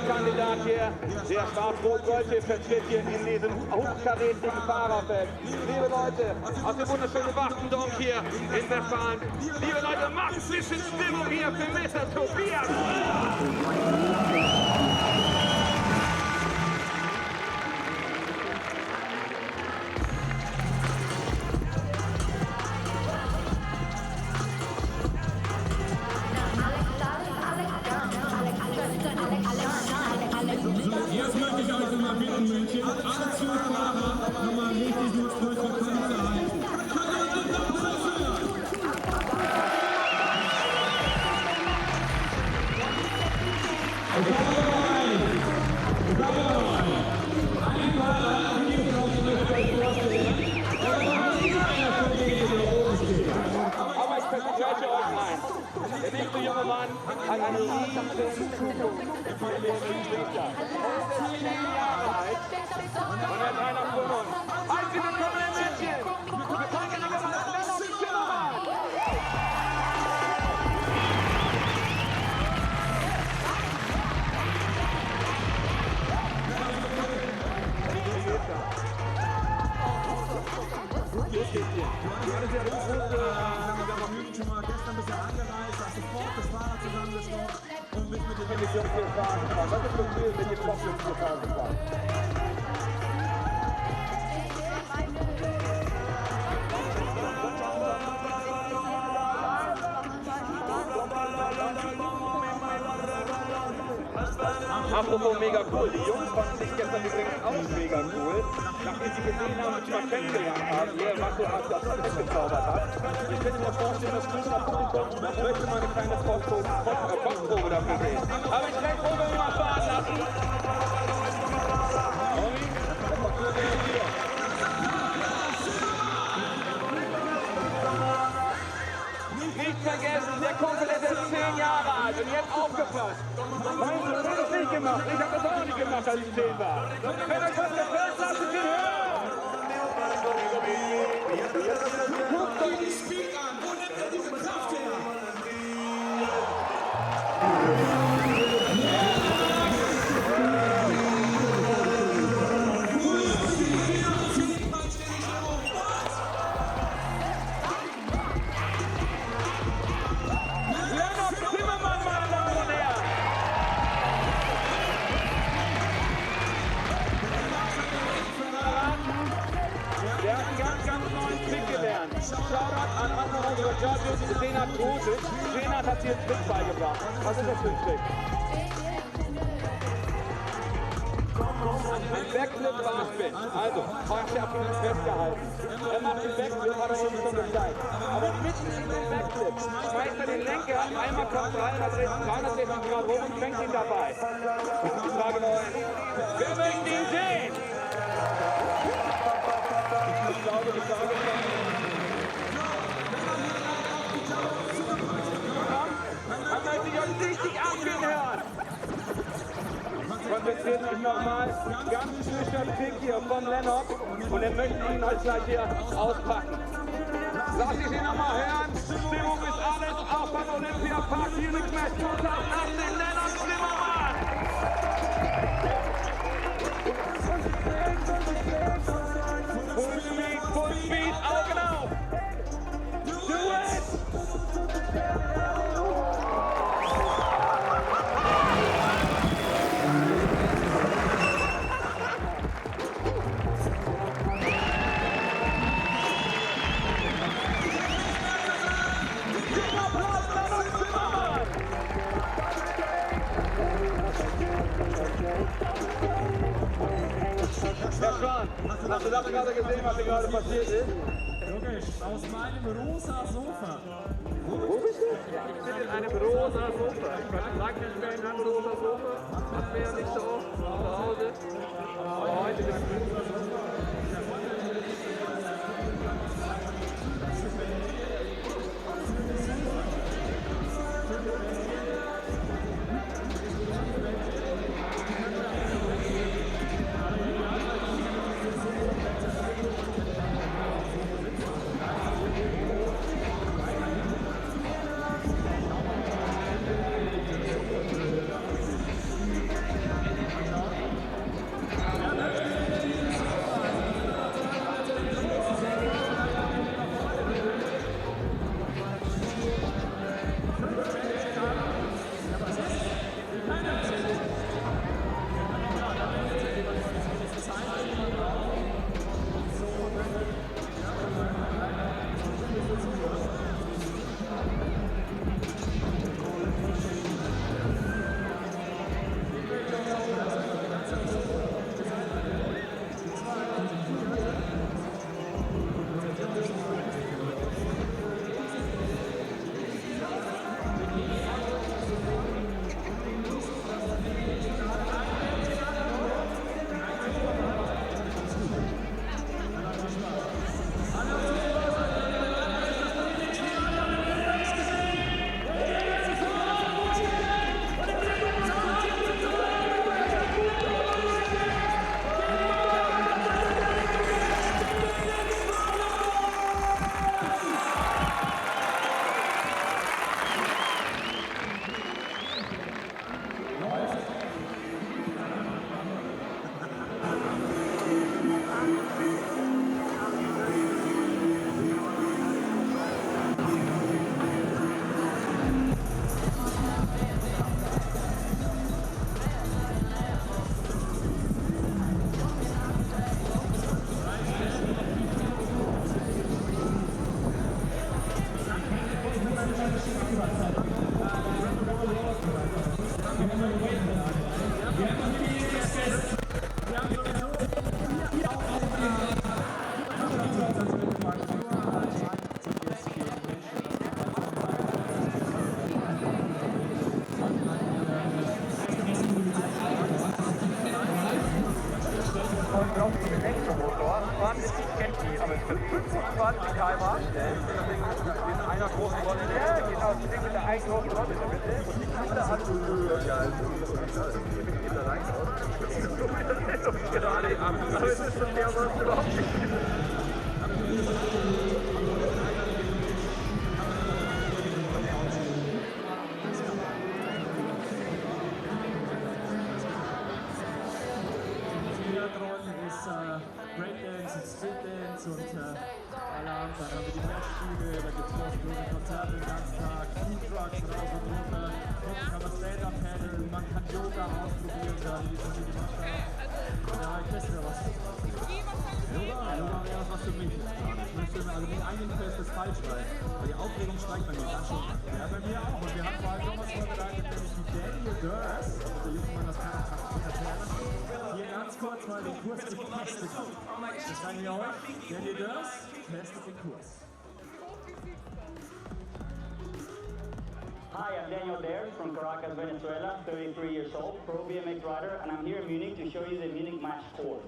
Kandidat hier, der schwarz-rot-goldene vertritt hier in diesem hochkarätigen Fahrerfeld. Liebe Leute, aus dem wunderschönen Wachtendonk hier in Westfalen. Liebe Leute, macht ein bisschen Stimmung hier für Mr. Tobias. Jetzt möchte ich euch nochmal bitten, München, alle Zugfahrer nochmal richtig nur kurz vor Kampf zu halten. Könnt ihr den Applaus hören? Ich habe noch einen. Ein Fahrer, die ich noch nicht vorstellen. Einer von denen, der oben steht. Aber ich verspreche euch eins. Der nächste junge Mann hat eine riesen Zukunft im Leben später. Er ist 10 Jahre alt und er hat einer von uns. Herzlich willkommen in München! Wir fangen aber mal an, auf die Zimmermann! Gut geht's dir. Du hattest ja das große, schon mal gestern ein bisschen angereist, hast sofort das Fahrrad zusammengeschraubt und bist mit dem Jungs gefahren. Was ist das Ziel mit dem Kopfjungs gefahren? Apropos mega cool, die Jungs fanden sich gestern übrigens auch mega cool. Nachdem sie gesehen haben und mal kennengelernt haben, wer was so das weggezaubert hat. Ich könnte mir vorstellen, dass Fußball Publikum möchte mal eine kleine Kopfprobe dafür sehen. Aber ich denke, wo wir mal fahren lassen. Nicht vergessen, der Kumpel ist jetzt 10 Jahre alt und jetzt aufgepasst. Meinst du, das hat das nicht gemacht? Ich habe das auch nicht gemacht, als ich 10 war. Wenn euch was gefällt, lasst es ihn hören! Guckt euch die Speed an! Wo nimmt er diese Kraft her? Shoutout an andere unserer Judges, Renat Grosic. Renat hat hier einen Trick beigebracht. Was ist das für ein Trick? Ein Backflip Barspin. Also, ich habe ihn festgehalten. Er macht den Backflip, hat er uns schon gezeigt. Aber mitten in den Backflip schmeißt er den Lenker, einmal kommt 360 Grad hoch und fängt ihn dabei. Die Frage noch ist, wer möchte ihn sehen? Ich glaube, die Frage ist, man möchte sich uns richtig abgehen hören. Konzentriert euch nochmal. Ganz schlichter Trick hier von Lennart. Und er möchte ihn euch gleich hier auspacken. Lasst ich ihn nochmal hören. Stimmung ist alles. Auch beim Olympiasee Park Final Contest 2018. Lennart Zimmermann. Full speed, Augen auf. Do it. Herr Schwan, hast du das gerade gesehen, was hier gerade passiert ist? Logisch, aus meinem rosa Sofa. Wo bist du? Ich sitze in einem rosa Sofa. Ich könnte sagen, ich wäre in einem rosa Sofa. Das wäre nicht so oft zu Hause. Aber heute bin ich 25 km/h schnell. Deswegen in einer großen Rolle. Ja, genau, das Ding mit der einen großen Rolle in der Mitte. Und die Kante hat so geht da rein aus. Gerade ab. Aber es ist schon der, was überhaupt nicht. Breakdance und Streetdance und Alarm, dann haben wir die Festspiele, da gibt es kostenlose Konzerte den ganzen Tag, Foodtrucks rauf und runter, unten kann man Stand-Up paddeln, man kann Yoga ausprobieren, da wie das hier gemacht haben. Ja, ich teste ja was. Yoga wäre was für mich jetzt gerade. Ich möchte also nicht einigen fest das falsch sein, weil die Aufregung steigt bei mir ganz schön. Ja, bei mir auch. Und wir haben vor allem noch was vorbereitet, nämlich die Genießt, der junge Mann, das kann auch hier ganz kurz mal den Kurs getestet. Das zeigen wir euch. Genießt, testet den Kurs. Hi, I'm Daniel Dares from Caracas, Venezuela, 33 years old, pro BMX rider, and I'm here in Munich to show you the Munich match course.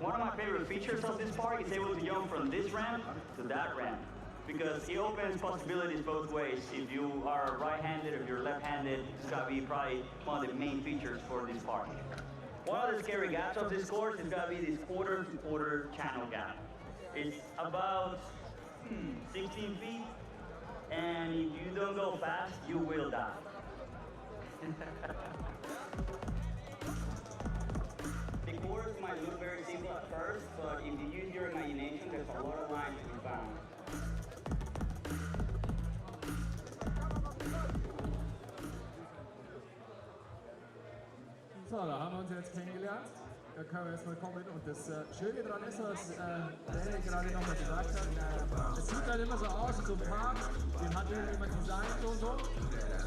One of my favorite features of this park is able to jump from this ramp to that ramp, because it opens possibilities both ways. If you are right-handed, if you're left-handed, it's got to be probably one of the main features for this park. One of the scary gaps of this course is got to be this quarter-to-quarter channel gap. It's about 16 feet, and if you don't go fast, you will die. The course might look very simple at first, but if you use your imagination, there's a lot of lines to be found. So, da haben wir uns jetzt kennengelernt. Da können wir jetzt mal kommen. Und das Schöne daran ist, was Daniel gerade nochmal gesagt hat, es sieht halt immer so aus in so einem Park, den hat irgendjemand designt und so.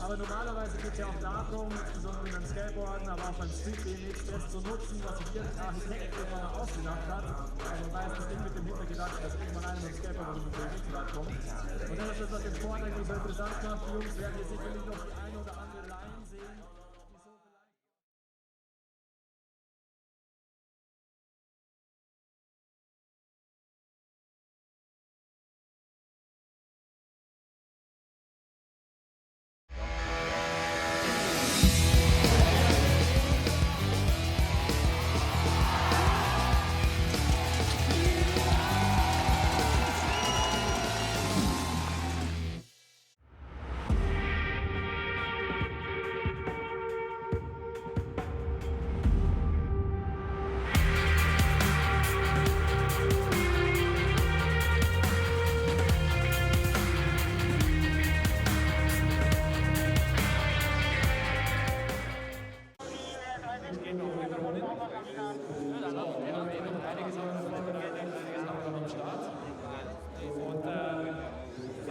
Aber normalerweise geht es ja auch darum, insbesondere mit dem Skateboarden, aber auch beim Street BMX, das zu nutzen, was sich jeder Architekt irgendwann mal ausgedacht hat. Also meistens nicht mit dem Hintergedanken, dass irgendwann einer mit dem Skateboard oder mit dem BMX-Rad kommt. Und das ist das, was den Vorteil so interessant macht. Die Jungs werden hier sicherlich noch die eine oder andere Line sehen.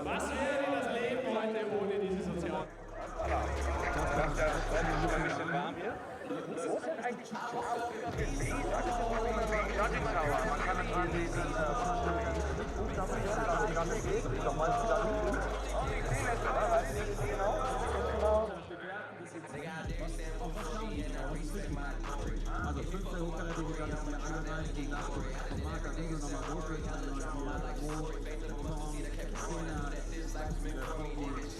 Was wäre das Leben heute ohne diese sozialen? Ein bisschen warm hier. Wo ist denn eigentlich die Schattenschauer? Man kann es an diesen Buchstaben hier, also die ganze Gegend, doch mal wieder hinten. Ich sehe das, aber weiß nicht genau. Also 15 hochkarätige, dann ist mir angereicht, die Nacht vom Marker Riegel nochmal hochgeht, dann hier Mo, Tom, Sena,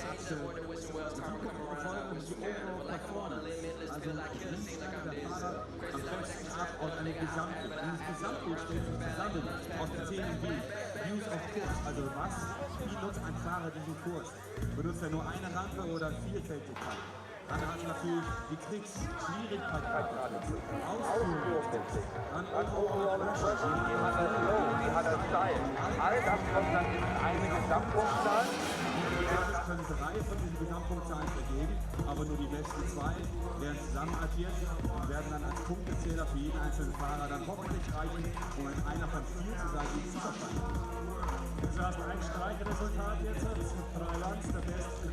Axel. Und dann kommt noch folgendes, die Overall Performance. Also links steigt der Fahrer am besten ab aus einem Gesamtbild. Dieses Gesamtbild steht zusammen aus den 10 Views of Kurs. Also wie nutzt ein Fahrer diesen Kurs? Benutzt er nur eine Rampe oder Vielfältigkeit? Dann hat er natürlich die Tricks, Schwierigkeit, Ausführung, dann Overall Impression, Wie hat er Flow, wie hat er Style? All das kommt dann in eine Gesamtpunktzahl. Es können 3 von diesen Gesamtpunktzahlen vergeben, aber nur die besten 2 werden zusammen addiert und werden dann als Punktezähler für jeden einzelnen Fahrer dann hoffentlich reichen, um in einer von 4 zu sein, die Siegerschein. Du hast ein Streichresultat jetzt, das sind 3 Runs, die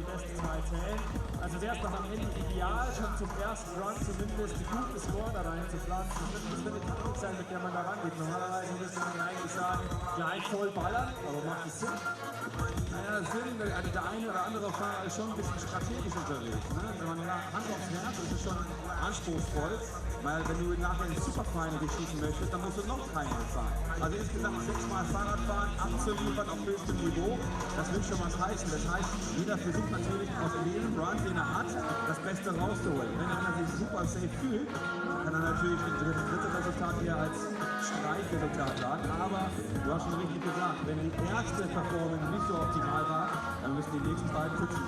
besten 2 zählen. Also Also wäre es doch am Ende ideal, schon zum ersten Run zumindest die gute Score da rein zu pflanzen. Das müsste eine Taktik sein, mit der man da rangeht. Normalerweise müsste man eigentlich sagen, gleich voll ballern, aber macht es Sinn? Naja, Sinn, also der eine oder andere Fahrer ist schon ein bisschen strategisch unterwegs. Ne? Wenn man Hand aufs Herz, das ist schon anspruchsvoll, weil wenn du nachher ins Superfeine schießen möchtest, dann musst du noch dreimal fahren. Also insgesamt 6-mal Fahrrad fahren, abzuliefern auf höchstem Niveau, das will schon was heißen. Das heißt, jeder versucht natürlich aus jedem Run, den er hat, das Beste rauszuholen. Wenn einer sich super safe fühlt, kann er natürlich das dritte Resultat eher als Streitresultat sagen. Aber du hast schon richtig gesagt, wenn die erste Performance nicht so optimal war, dann müssen die nächsten beiden putzen.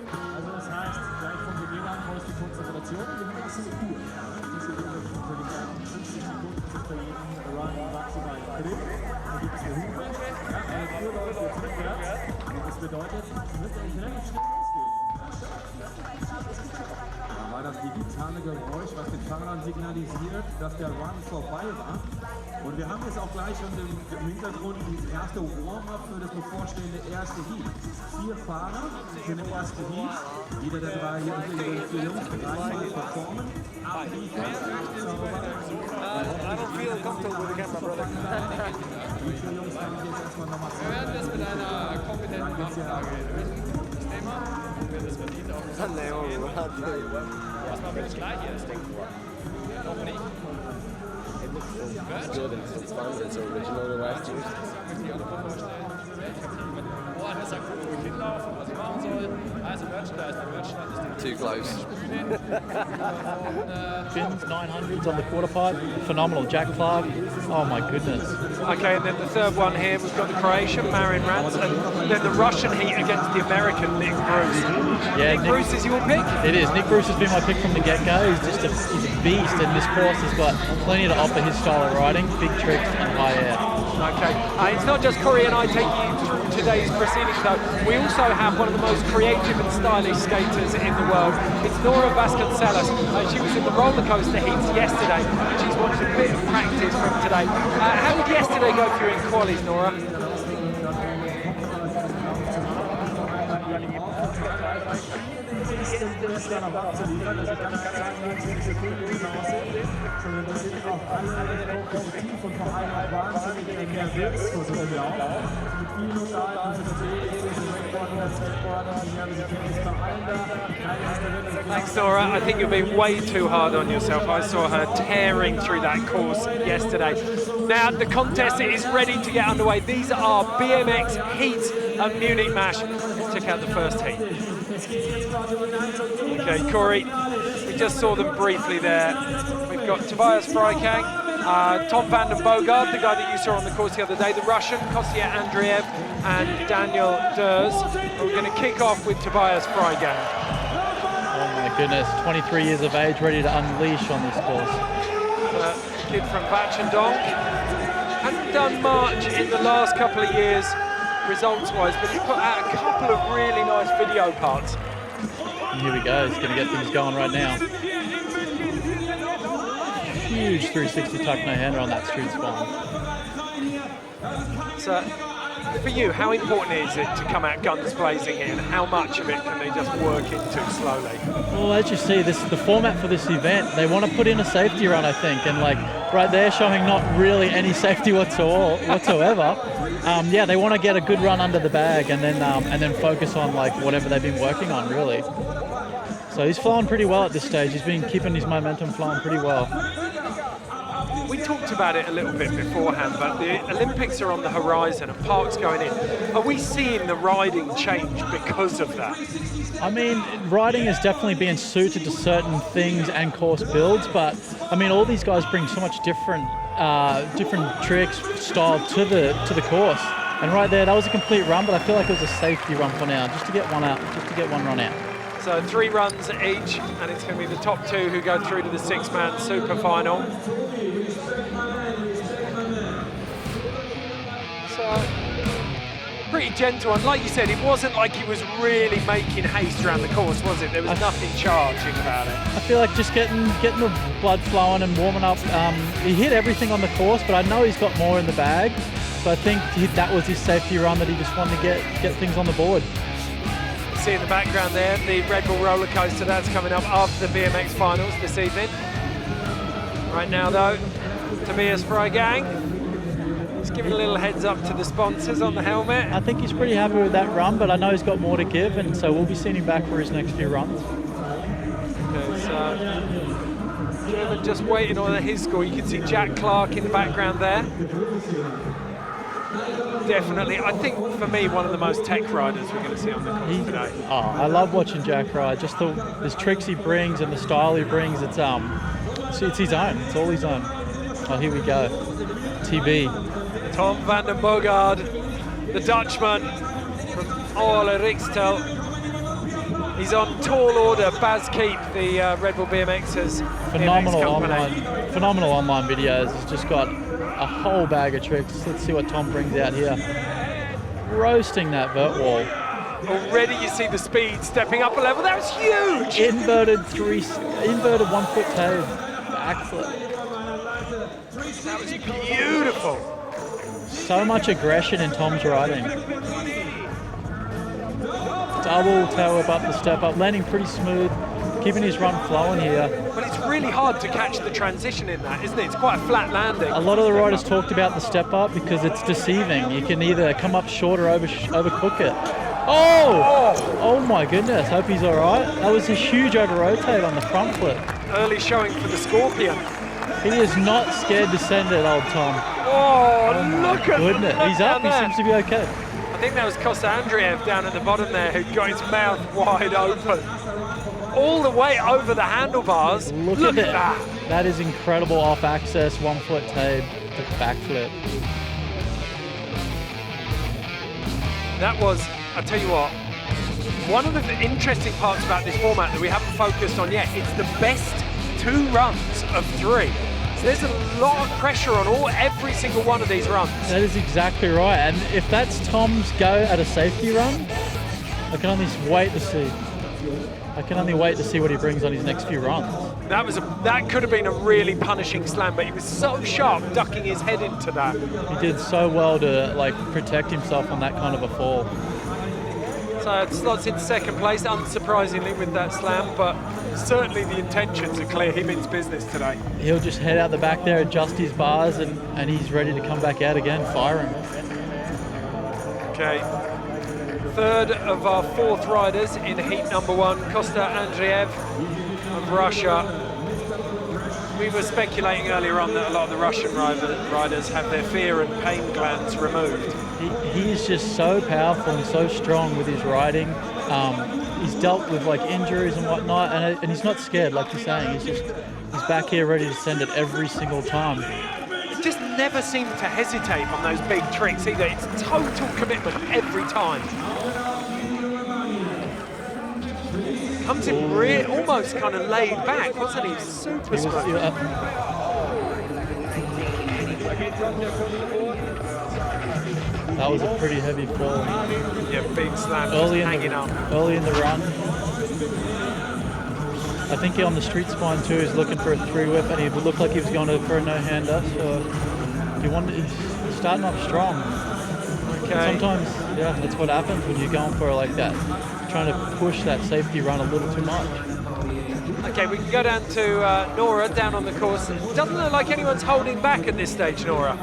Also das heißt, gleich vom Beginn an brauchst du die Konzentration und die nächste Kur. Diese Kur wird natürlich 50 Sekunden sind bei jedem Run maximal drin. Dann gibt es eine Hupe. Ja, eine Kur läuft jetzt rückwärts. Und das bedeutet, es wird eigentlich relativ schnell losgehen. Da war das digitale Geräusch, was den Fahrern signalisiert, dass der Run vorbei war. Und wir haben jetzt auch gleich schon im Hintergrund das erste Warm-up für das bevorstehende erste Heat. 4 Fahrer für den ersten Heat. Jeder der 3 hier unter den 4 Jungs 3-mal performen. Abgeliefert. I don't feel comfortable with the camera, brother. Die 4 Jungs haben jetzt erstmal nochmal Wir werden das mit einer kompetenten Abfrage lösen. Das Thema. Und wenn das verdient auch das erstmal für das Gleiche, das Ding. Noch nicht. It's good, it's fun, it's original, the last year. Das sagt, wo ich hinlaufe, was ich machen soll. Also Merchandise, der Merchandise ist Too close. Fins, 900s on the quarter pipe, phenomenal. Jack Clark, oh my goodness. Okay, and then the third one here, we've got the Croatian, Marin Rantz, and then the Russian heat against the American, Nick Bruce. Yeah, Nick Bruce is your pick? It is. Nick Bruce has been my pick from the get-go. He's just he's a beast, and this course has got plenty to offer his style of riding, big tricks and high air. Okay, it's not just Corey and I take you through today's proceedings though. We also have one of the most creative and stylish skaters in the world. It's Nora Vasconcelos. She was in the roller coaster heats yesterday, and she's watched a bit of practice from today. How did yesterday go for you in qualies, Nora? Dann auch abzuliefern, also ganz klar 19 Sekunden hinaus, sondern das sind auch alle kompetitiv und vor allem auch wahnsinnig nervös vor so einem Lauf. Mit vielen Lokalen, Thanks, Nora. I think you're being way too hard on yourself. I saw her tearing through that course yesterday. Now, the contest is ready to get underway. These are BMX Heats and Munich Mash. Let's check out the first heat. Okay, Corey, we just saw them briefly there. We've got Tobias Freikang, Tom van den Bogard, the guy that you saw on the course the other day, the Russian, Kostya Andreev, and Daniel Durs. We're going to kick off with Tobias Freikang. Oh my goodness, 23 years of age, ready to unleash on this course. Kid from Vachendonk. Hasn't done much in the last couple of years, results-wise, but he's put out a couple of really nice video parts. And here we go, he's going to get things going right now. Huge 360 tuck no-hander on that street spine. So, for you, how important is it to come out guns blazing here, and how much of it can they just work into slowly? Well, as you see, this the format for this event. They want to put in a safety run, I think, and like right there, showing not really any safety whatsoever. Yeah, they want to get a good run under the bag, and then focus on like whatever they've been working on, really. So he's flowing pretty well at this stage. He's been keeping his momentum flowing pretty well. We talked about it a little bit beforehand, but the Olympics are on the horizon and Park's going in. Are we seeing the riding change because of that? I mean, riding is definitely being suited to certain things and course builds, but I mean, all these guys bring so much different tricks, style to the course. And right there, that was a complete run, but I feel like it was a safety run for now, just to get one out, just to get one run out. So 3 runs each, and it's going to be the top 2 who go through to the 6-man super final. So, pretty gentle, and like you said, it wasn't like he was really making haste around the course, was it? There was nothing charging about it. I feel like just getting the blood flowing and warming up. He hit everything on the course, but I know he's got more in the bag. So I think that was his safety run, that he just wanted to get things on the board. see in the background there, the Red Bull roller coaster that's coming up after the BMX finals this evening. Right now though, Tobias Freigang is giving a little heads up to the sponsors on the helmet. I think he's pretty happy with that run, but I know he's got more to give, and so we'll be seeing him back for his next few runs. Okay, so German just waiting on his score. You can see Jack Clark in the background there. Definitely, I think for me, one of the most tech riders we're going to see on the course today. Oh, I love watching Jack ride. Just the tricks he brings and the style he brings. It's his own. It's all his own. Oh, here we go. TB. Tom van den Boogaard, the Dutchman from Ole Rixtel. He's on tall order. Baz Keep, the Red Bull BMX's phenomenal BMX phenomenal online videos. He's just got a whole bag of tricks. Let's see what Tom brings out here. Roasting that vert wall. Already you see the speed stepping up a level. That was huge. Inverted 1 foot tail backflip. That was beautiful. So much aggression in Tom's riding. Double tail whip up the step up, landing pretty smooth, keeping his run flowing here. But it's really hard to catch the transition in that, isn't it? It's quite a flat landing. A lot of the riders talked about the step up because it's deceiving. You can either come up short or overcook it. Oh my goodness, hope he's all right. That was a huge over rotate on the front flip. Early showing for the Scorpion. He is not scared to send it, old Tom. Oh look at goodness. He's up, he seems to be okay. I think that was Kosta Andreev down at the bottom there who got his mouth wide open. All the way over the handlebars. Look at that. That is incredible off axis, 1 foot tape to backflip. That was, I'll tell you what, one of the interesting parts about this format that we haven't focused on yet, it's the best 2 runs of 3. So there's a lot of pressure on every single one of these runs. That is exactly right. And if that's Tom's go at a safety run, I can only wait to see. I can only wait to see what he brings on his next few runs. That could have been a really punishing slam, but he was so sharp ducking his head into that. He did so well to protect himself on that kind of a fall. So it slots in second place, unsurprisingly, with that slam, but certainly the intentions are clear. He means business today. He'll just head out the back there, adjust his bars, and he's ready to come back out again, firing. Okay. Third of our 4th riders in heat number 1, Kosta Andreev of Russia. We were speculating earlier on that a lot of the Russian riders have their fear and pain glands removed. He's just so powerful and so strong with his riding. He's dealt with injuries and whatnot, and he's not scared, like you're saying. He's back here ready to send it every single time. He just never seemed to hesitate on those big tricks either. It's total commitment every time. Comes in almost kind of laid back, wasn't he? Super smooth. That was a pretty heavy fall. Yeah, big slam, hanging up. Early in the run. I think on the street spine too, he's looking for a 3-whip, and he looked like he was going for a no-hander. So he's starting off strong. Okay. Sometimes, that's what happens when you're going for like that, trying to push that safety run a little too much. Okay, we can go down to Nora down on the course. It doesn't look like anyone's holding back at this stage, Nora.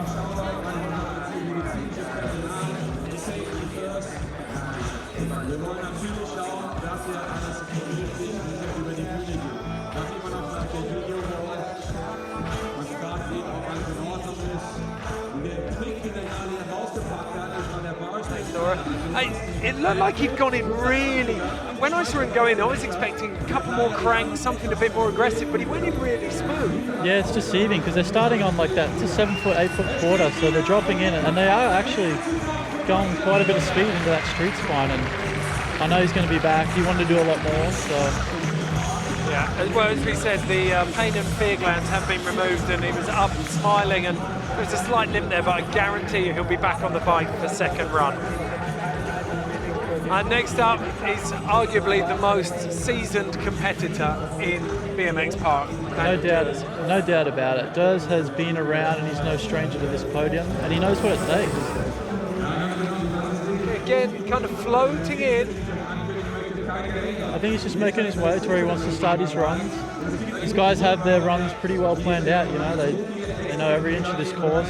It looked like he'd gone in really... When I saw him go in, I was expecting a couple more cranks, something a bit more aggressive, but he went in really smooth. Yeah, it's deceiving because they're starting on like that. It's a 7 foot, 8 foot quarter, so they're dropping in, and they are actually going quite a bit of speed into that street spine. And I know he's going to be back. He wanted to do a lot more, so... Yeah, well, as we said, the pain and fear glands have been removed, and he was up smiling, and there's a slight limp there, but I guarantee you he'll be back on the bike for second run. And next up is arguably the most seasoned competitor in BMX Park. No doubt about it. Durs has been around, and he's no stranger to this podium, and he knows what it takes. Again, kind of floating in. I think he's just making his way to where he wants to start his runs. These guys have their runs pretty well planned out, you know, they know every inch of this course.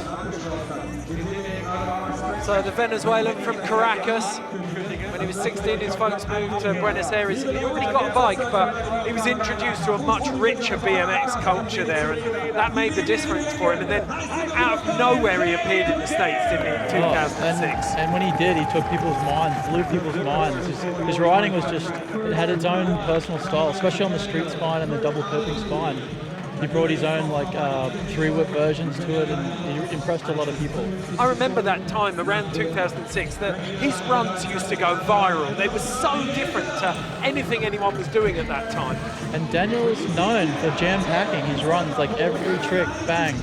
So the Venezuelan from Caracas, when he was 16, his folks moved to Buenos Aires. He'd already got a bike, but he was introduced to a much richer BMX culture there, and that made the difference for him. And then out of nowhere, he appeared in the States, didn't he, in 2006. And when he did, he took people's minds, blew people's minds. His riding was just, it had its own personal style, especially on the street spine and the double curving spine. He brought his own like 3-whip versions to it, and he impressed a lot of people. I remember that time around 2006 that his runs used to go viral. They were so different to anything anyone was doing at that time. And Daniel is known for jam-packing his runs, like every trick, bang,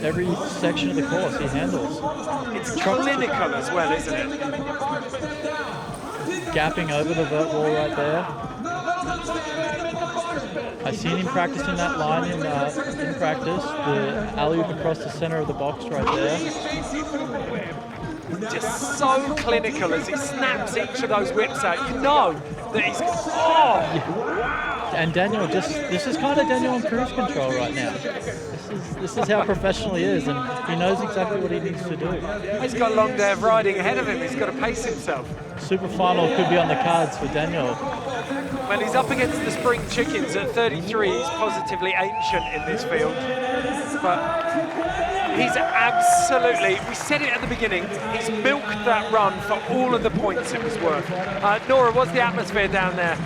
every section of the course he handles. It's clinical as well, isn't it? Gapping over the vert wall right there. I've seen him practicing that line in practice, the alley-oop across the center of the box right there. Just so clinical as he snaps each of those whips out. You know that he's, oh! And Daniel this is kind of Daniel on cruise control right now. This is how professional he is, and he knows exactly what he needs to do. He's got a long day of riding ahead of him. He's got to pace himself. Super final could be on the cards for Daniel. Well, he's up against the spring chickens at 33. He's positively ancient in this field. But he's absolutely, we said it at the beginning, he's milked that run for all of the points it was worth. Nora, what's the atmosphere down there?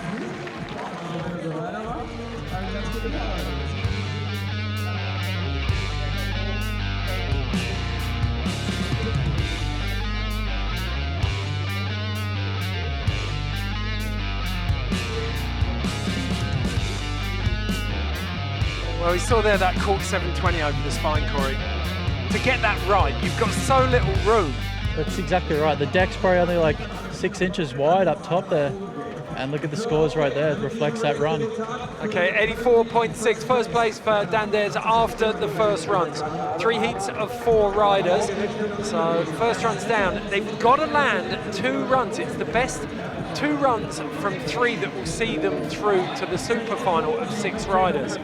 Well, we saw there that cork 720 over the spine, Corey. To get that right, you've got so little room. That's exactly right. The deck's probably only like 6 inches wide up top there. And look at the scores right there. It reflects that run. Okay, 84.6. First place for Danders after the first runs. 3 heats of 4 riders. So first run's down. They've got to land 2 runs. It's the best 2 runs from 3 that will see them through to the super final of 6 riders.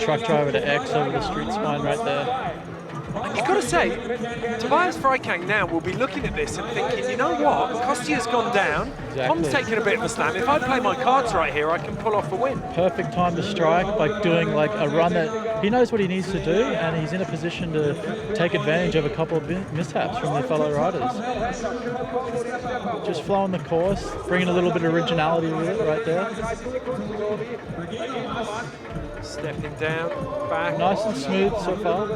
Truck driver to X over the street spine right there. And you've got to say, Tobias Freikang now will be looking at this and thinking, you know what, Kostia's gone down, exactly. Tom's taking a bit of a slam. If I play my cards right here, I can pull off a win. Perfect time to strike by doing like a run that he knows what he needs to do, and he's in a position to take advantage of a couple of mishaps from their fellow riders. Just flowing the course, bringing a little bit of originality with it right there. Stepping down, back. Nice and smooth so far.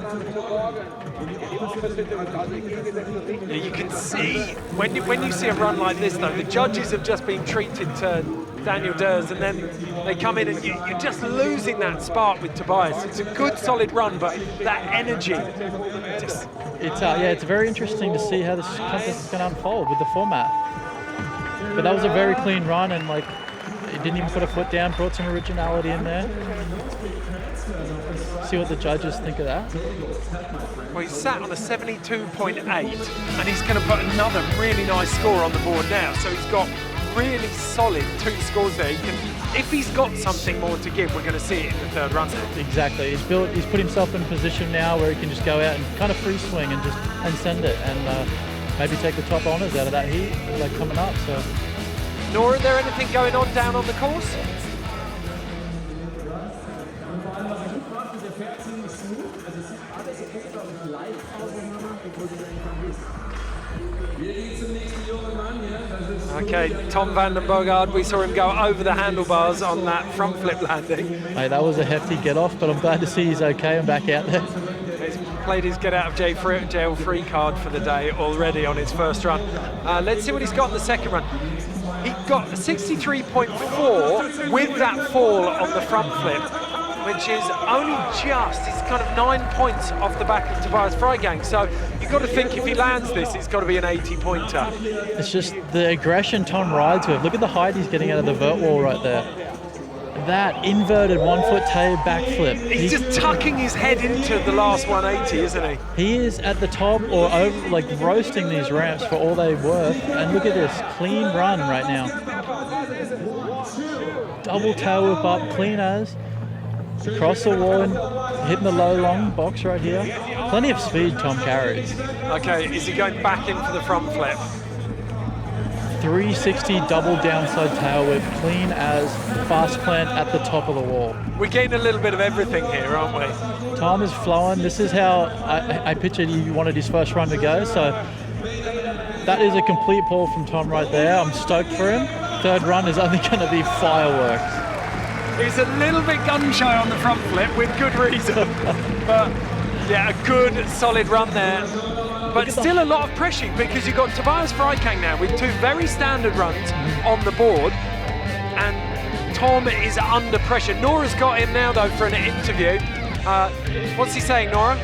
Yeah, you can see, when you see a run like this though, the judges have just been treated to Daniel Ders, and then they come in and you're just losing that spark with Tobias. It's a good solid run, but that energy just... It's very interesting to see how this contest is going to unfold with the format. But that was a very clean run, and like, he didn't even put a foot down, brought some originality in there. See what the judges think of that. Well, he's sat on a 72.8, and he's going to put another really nice score on the board now. So he's got really solid 2 scores there. If he's got something more to give, we're going to see it in the 3rd run. Exactly. He's put himself in a position now where he can just go out and kind of free swing and send it, and maybe take the top honours out of that heat like coming up. So. Nora, is there anything going on down on the course? Okay, Tom van den Bogard, we saw him go over the handlebars on that front flip landing. Hey, that was a hefty get off, but I'm glad to see he's okay and back out there. He's played his get out of jail free card for the day already on his first run. Let's see what he's got in the second run. He got 63.4 with that fall on the front flip, which is only just, it's kind of 9 points off the back of Tobias Freikang. So you've got to think if he lands this, it's got to be an 80-pointer. It's just the aggression Tom rides with. Look at the height he's getting out of the vert wall right there. that inverted 1 foot tail backflip. He's just tucking his head into the last 180, isn't he? He is at the top or over, like roasting these ramps for all they're worth. And look at this, clean run right now. Double tail whip up, clean as. Across the wall and hitting the low long box right here. Plenty of speed Tom carries. Okay, is he going back in for the front flip? 360 double downside tail whip, clean as, fast plant at the top of the wall. We're getting a little bit of everything here, aren't we? Tom is flowing. This is how I pictured he wanted his first run to go. So that is a complete pull from Tom right there. I'm stoked for him. Third run is only going to be fireworks. He's a little bit gun-shy on the front flip with good reason. But yeah, a good solid run there. But still a lot of pressure because you've got Tobias Freikang now with 2 very standard runs on the board. And Tom is under pressure. Nora's got him now though for an interview. What's he saying, Nora?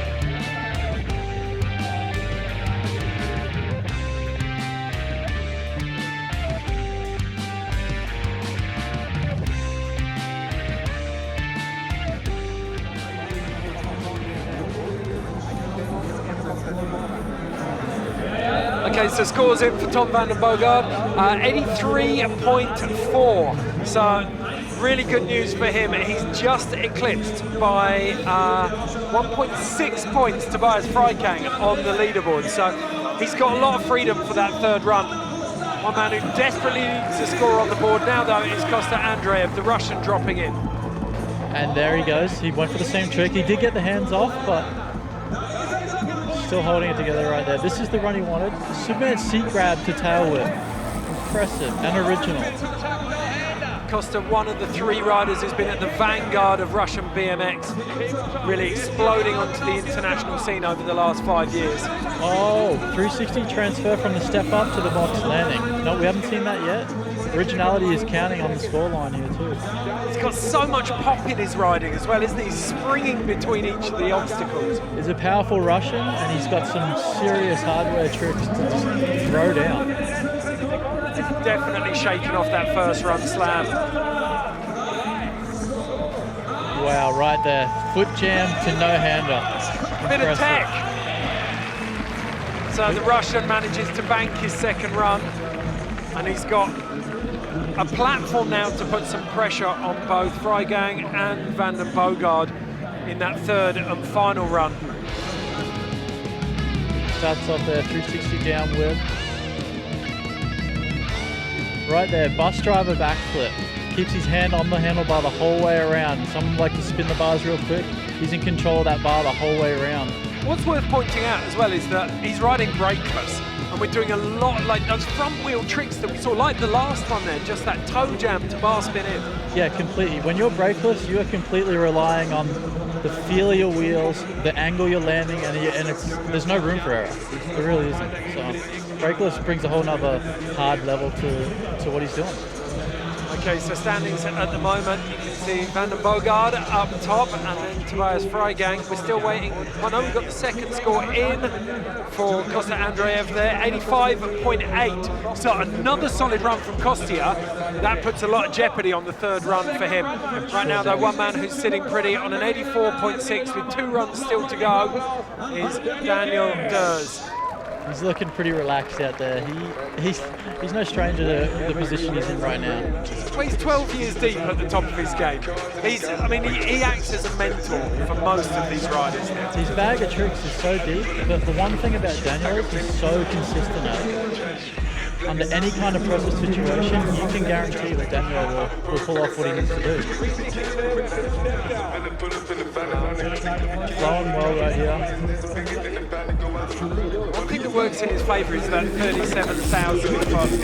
Okay, so scores in for Tom van den Boogaard, 83.4. So really good news for him. He's just eclipsed by 1.6 points Tobias Freikang on the leaderboard. So he's got a lot of freedom for that third run. One man who desperately needs to score on the board now, though, is Kosta Andreev, the Russian, dropping in. And there he goes. He went for the same trick. He did get the hands off, but still holding it together right there. This is the run he wanted. Superman seat grab to tail whip. Impressive and original. Costa, one of the 3 riders who's been at the vanguard of Russian BMX, really exploding onto the international scene over the last 5 years. Oh, 360 transfer from the step up to the box landing. No, we haven't seen that yet. Originality is counting on the scoreline here too. He's got so much pop in his riding as well, isn't he? He's springing between each of the obstacles. He's a powerful Russian and he's got some serious hardware tricks to just throw down. Definitely shaking off that first run slam. Wow, right there. Foot jam to no hander. Bit of tech. So the Russian manages to bank his second run, and he's got a platform now to put some pressure on both Freikang and van den Boogaard in that third and final run. Starts off there, 360 down whip. Right there, bus driver backflip. Keeps his hand on the handlebar the whole way around. Some like to spin the bars real quick. He's in control of that bar the whole way around. What's worth pointing out as well is that he's riding brakeless, and we're doing a lot like those front wheel tricks that we saw, like the last one there, just that toe jam to bar spin in. Yeah, completely. When you're brakeless, you are completely relying on the feel of your wheels, the angle you're landing, and there's no room for error. There really isn't. So brakeless brings a whole nother hard level to what he's doing. Okay, so standings at the moment, you can see van den Boogaard up top and then Tobias Freikang. We're still waiting. I know we've got the second score in for Kosta Andreev there, 85.8. So another solid run from Kostia. That puts a lot of jeopardy on the third run for him. Right now, though, one man who's sitting pretty on an 84.6 with 2 runs still to go is Daniel Ders. He's looking pretty relaxed out there. He's no stranger to the position he's in right now. Well, he's 12 years deep at the top of his game. He acts as a mentor for most of these riders now. His bag of tricks is so deep, but the one thing about Daniel is he's so consistent at it. Under any kind of pressure situation, you can guarantee that Daniel will pull off what he needs to do. Flowing well right here. One thing that works in his favour is that 37,000 public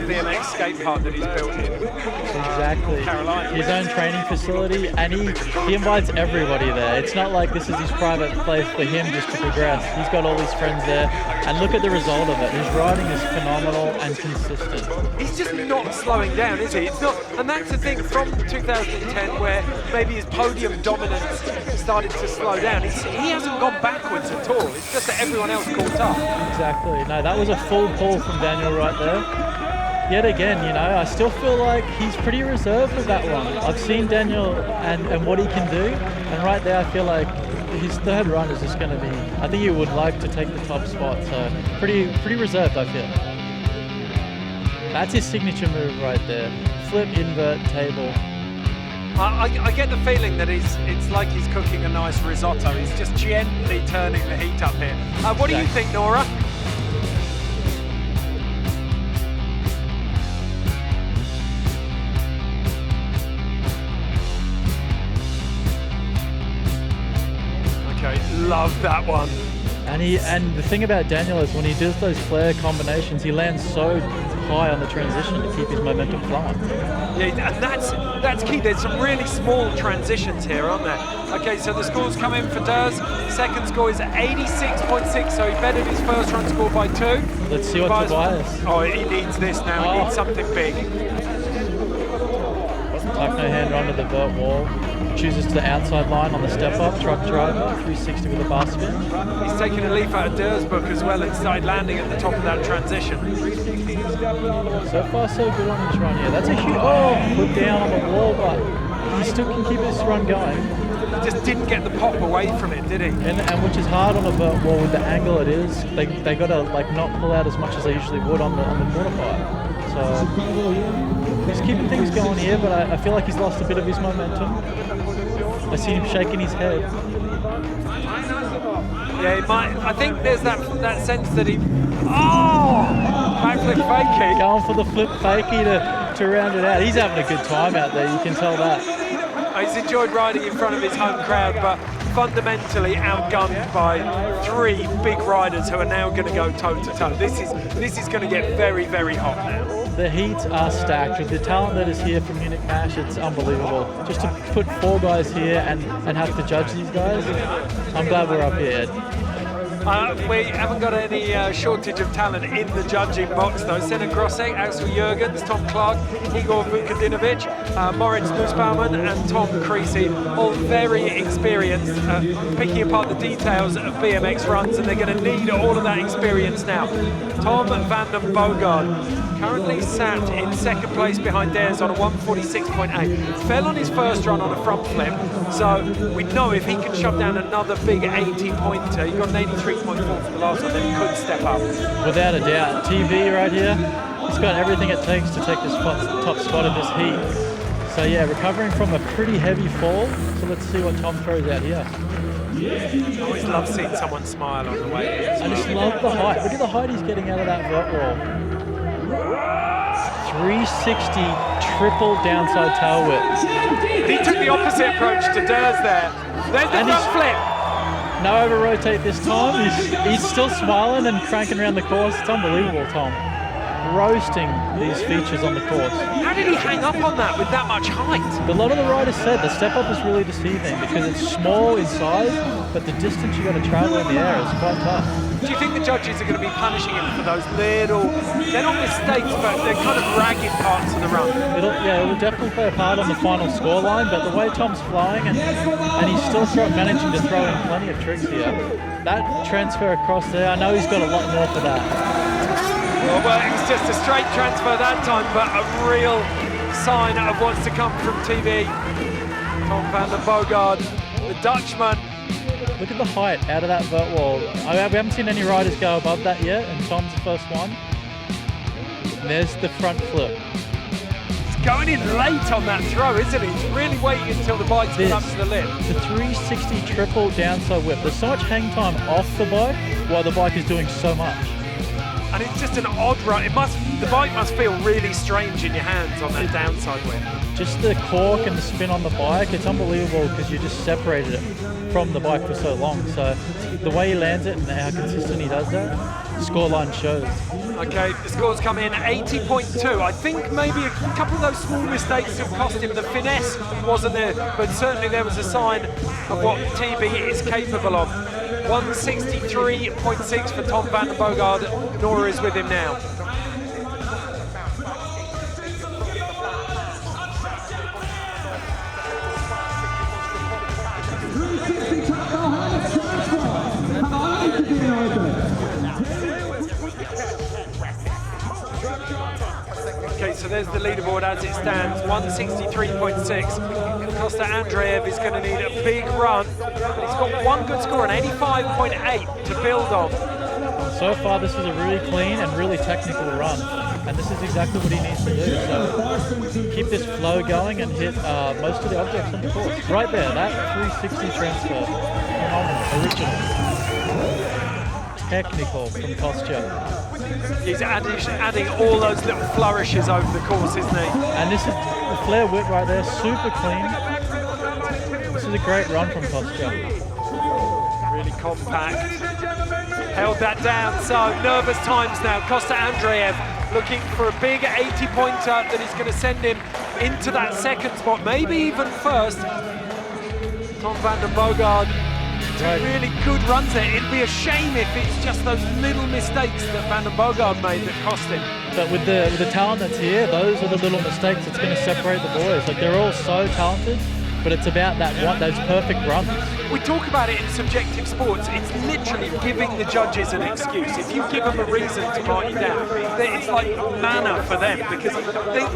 BMX skate park that he's built in Exactly. Carolina. His own training facility, and he invites everybody there. It's not like this is his private place for him just to progress. He's got all his friends there, and look at the result of it. His riding is phenomenal and consistent. He's just not slowing down, is he? It's not, and that's the thing from 2010 where maybe his podium dominance started to slow down. He hasn't gone backwards at all. It's just that everyone else caught up. Exactly. No, that was a full pull from Daniel right there. yet again, you know, I still feel like he's pretty reserved with that one. I've seen Daniel and what he can do, and right there I feel like his third run is just going to be, I think he would like to take the top spot, so pretty reserved I feel. That's his signature move right there. Flip, invert, table. I get the feeling that it's like he's cooking a nice risotto. He's just gently turning the heat up here. What do you think, Nora? Okay, love that one. And the thing about Daniel is when he does those flare combinations, he lands so high on the transition to keep his momentum flowing. Yeah, and that's key. There's some really small transitions here, aren't there? Okay, so the scores come in for Durs. Second score is 86.6, so he bettered his first run score by 2. Let's see what Tobias. Oh, he needs this now. He needs something big. Tuck no hand run to the vert wall. Chooses to the outside line on the step up, truck driver, 360 with a bar spin. He's taken a leaf out of Durs' book as well and started landing at the top of that transition. So far so good on his run here. That's a huge, put down on the wall, but he still can keep his run going. He just didn't get the pop away from it, did he? And which is hard on a vert wall with the angle it is. They got to like not pull out as much as they usually would on the mortifier. So he's keeping things going here, but I feel like he's lost a bit of his momentum. I see him shaking his head. Yeah, he might. I think there's that sense that he. Oh! Backflip fakie. Going for the flip fakie to round it out. He's having a good time out there, you can tell that. He's enjoyed riding in front of his home crowd, but fundamentally outgunned by 3 big riders who are now going to go toe-to-toe. This is going to get very, very hot now. The heats are stacked. With the talent that is here from Munich MASH, it's unbelievable. Just to put 4 guys here and have to judge these guys, I'm glad we're up here, Ed. We haven't got any shortage of talent in the judging box though. Senna Grosek, Axel Jürgens, Tom Clark, Igor Vukadinovic, Moritz Nussbaumann and Tom Creasy, all very experienced picking apart the details of BMX runs, and they're going to need all of that experience now. Tom van den Boogaard currently sat in second place behind Dares on a 146.8. Fell on his first run on a front flip, so we know if he can shove down another big 80-pointer, he got an 83.4 for the last one, then he could step up. Without a doubt. TV right here, he's got everything it takes to take this top spot in this heat. So yeah, recovering from a pretty heavy fall, so let's see what Tom throws out here. I always love seeing someone smile on the way in. I just love the height. Look at the height he's getting out of that vert wall. 360 triple downside tail whip. He took the opposite approach to Durs there. There's the front flip. No over rotate this time. He's still smiling and cranking around the course. It's unbelievable, Tom. Roasting these features on the course. How did he hang up on that with that much height? A lot of the riders said the step up is really deceiving because it's small in size, but the distance you got to travel in the air is quite tough. Do you think the judges are going to be punishing him for those little, they're not mistakes, but they're kind of ragged parts of the run? It'll definitely play a part on the final scoreline, but the way Tom's flying and he's still managing to throw in plenty of tricks here. That transfer across there, I know he's got a lot more for that. Well, it was just a straight transfer that time, but a real sign of what's to come from TV. Tom van den Boogaard, the Dutchman. Look at the height out of that vert wall. We haven't seen any riders go above that yet, and Tom's the first one. And there's the front flip. He's going in late on that throw, isn't he? He's really waiting until the bike's come up to the lip. The 360 triple downside whip. There's so much hang time off the bike while the bike is doing so much. And it's just an odd run. The bike must feel really strange in your hands on that downside whip. Just the cork and the spin on the bike, it's unbelievable because you just separated it from the bike for so long. So the way he lands it and how consistent he does that, the scoreline shows. Okay, the scores come in 80.2. I think maybe a couple of those small mistakes have cost him. The finesse wasn't there, but certainly there was a sign of what TB is capable of. 163.6 for Tom van den Boogaard. Nora is with him now. Okay, so there's the leaderboard as it stands, 163.6. Costa Andreev is going to need a big run. He's got one good score, an 85.8 to build on. So far, this is a really clean and really technical run, and this is exactly what he needs to do. So keep this flow going and hit most of the objects on the course. Right there, that 360 transfer, phenomenal, original. Technical from Kostya. He's adding all those little flourishes over the course, isn't he? And this is the flare whip right there, super clean. This is a great run from Kostya. Really compact. Held that down, so nervous times now. Costa Andreev looking for a big 80-pointer that is going to send him into that second spot, maybe even first. Tom van den Boogaard. Right. Really good runs there. It'd be a shame if it's just those little mistakes that Van den Boogaard made that cost him. But with the talent that's here, those are the little mistakes that's going to separate the boys. Like, they're all so talented, but it's about that one, those perfect runs. We talk about it in subjective sports. It's literally giving the judges an excuse. If you give them a reason to mark you down, it's like manna for them because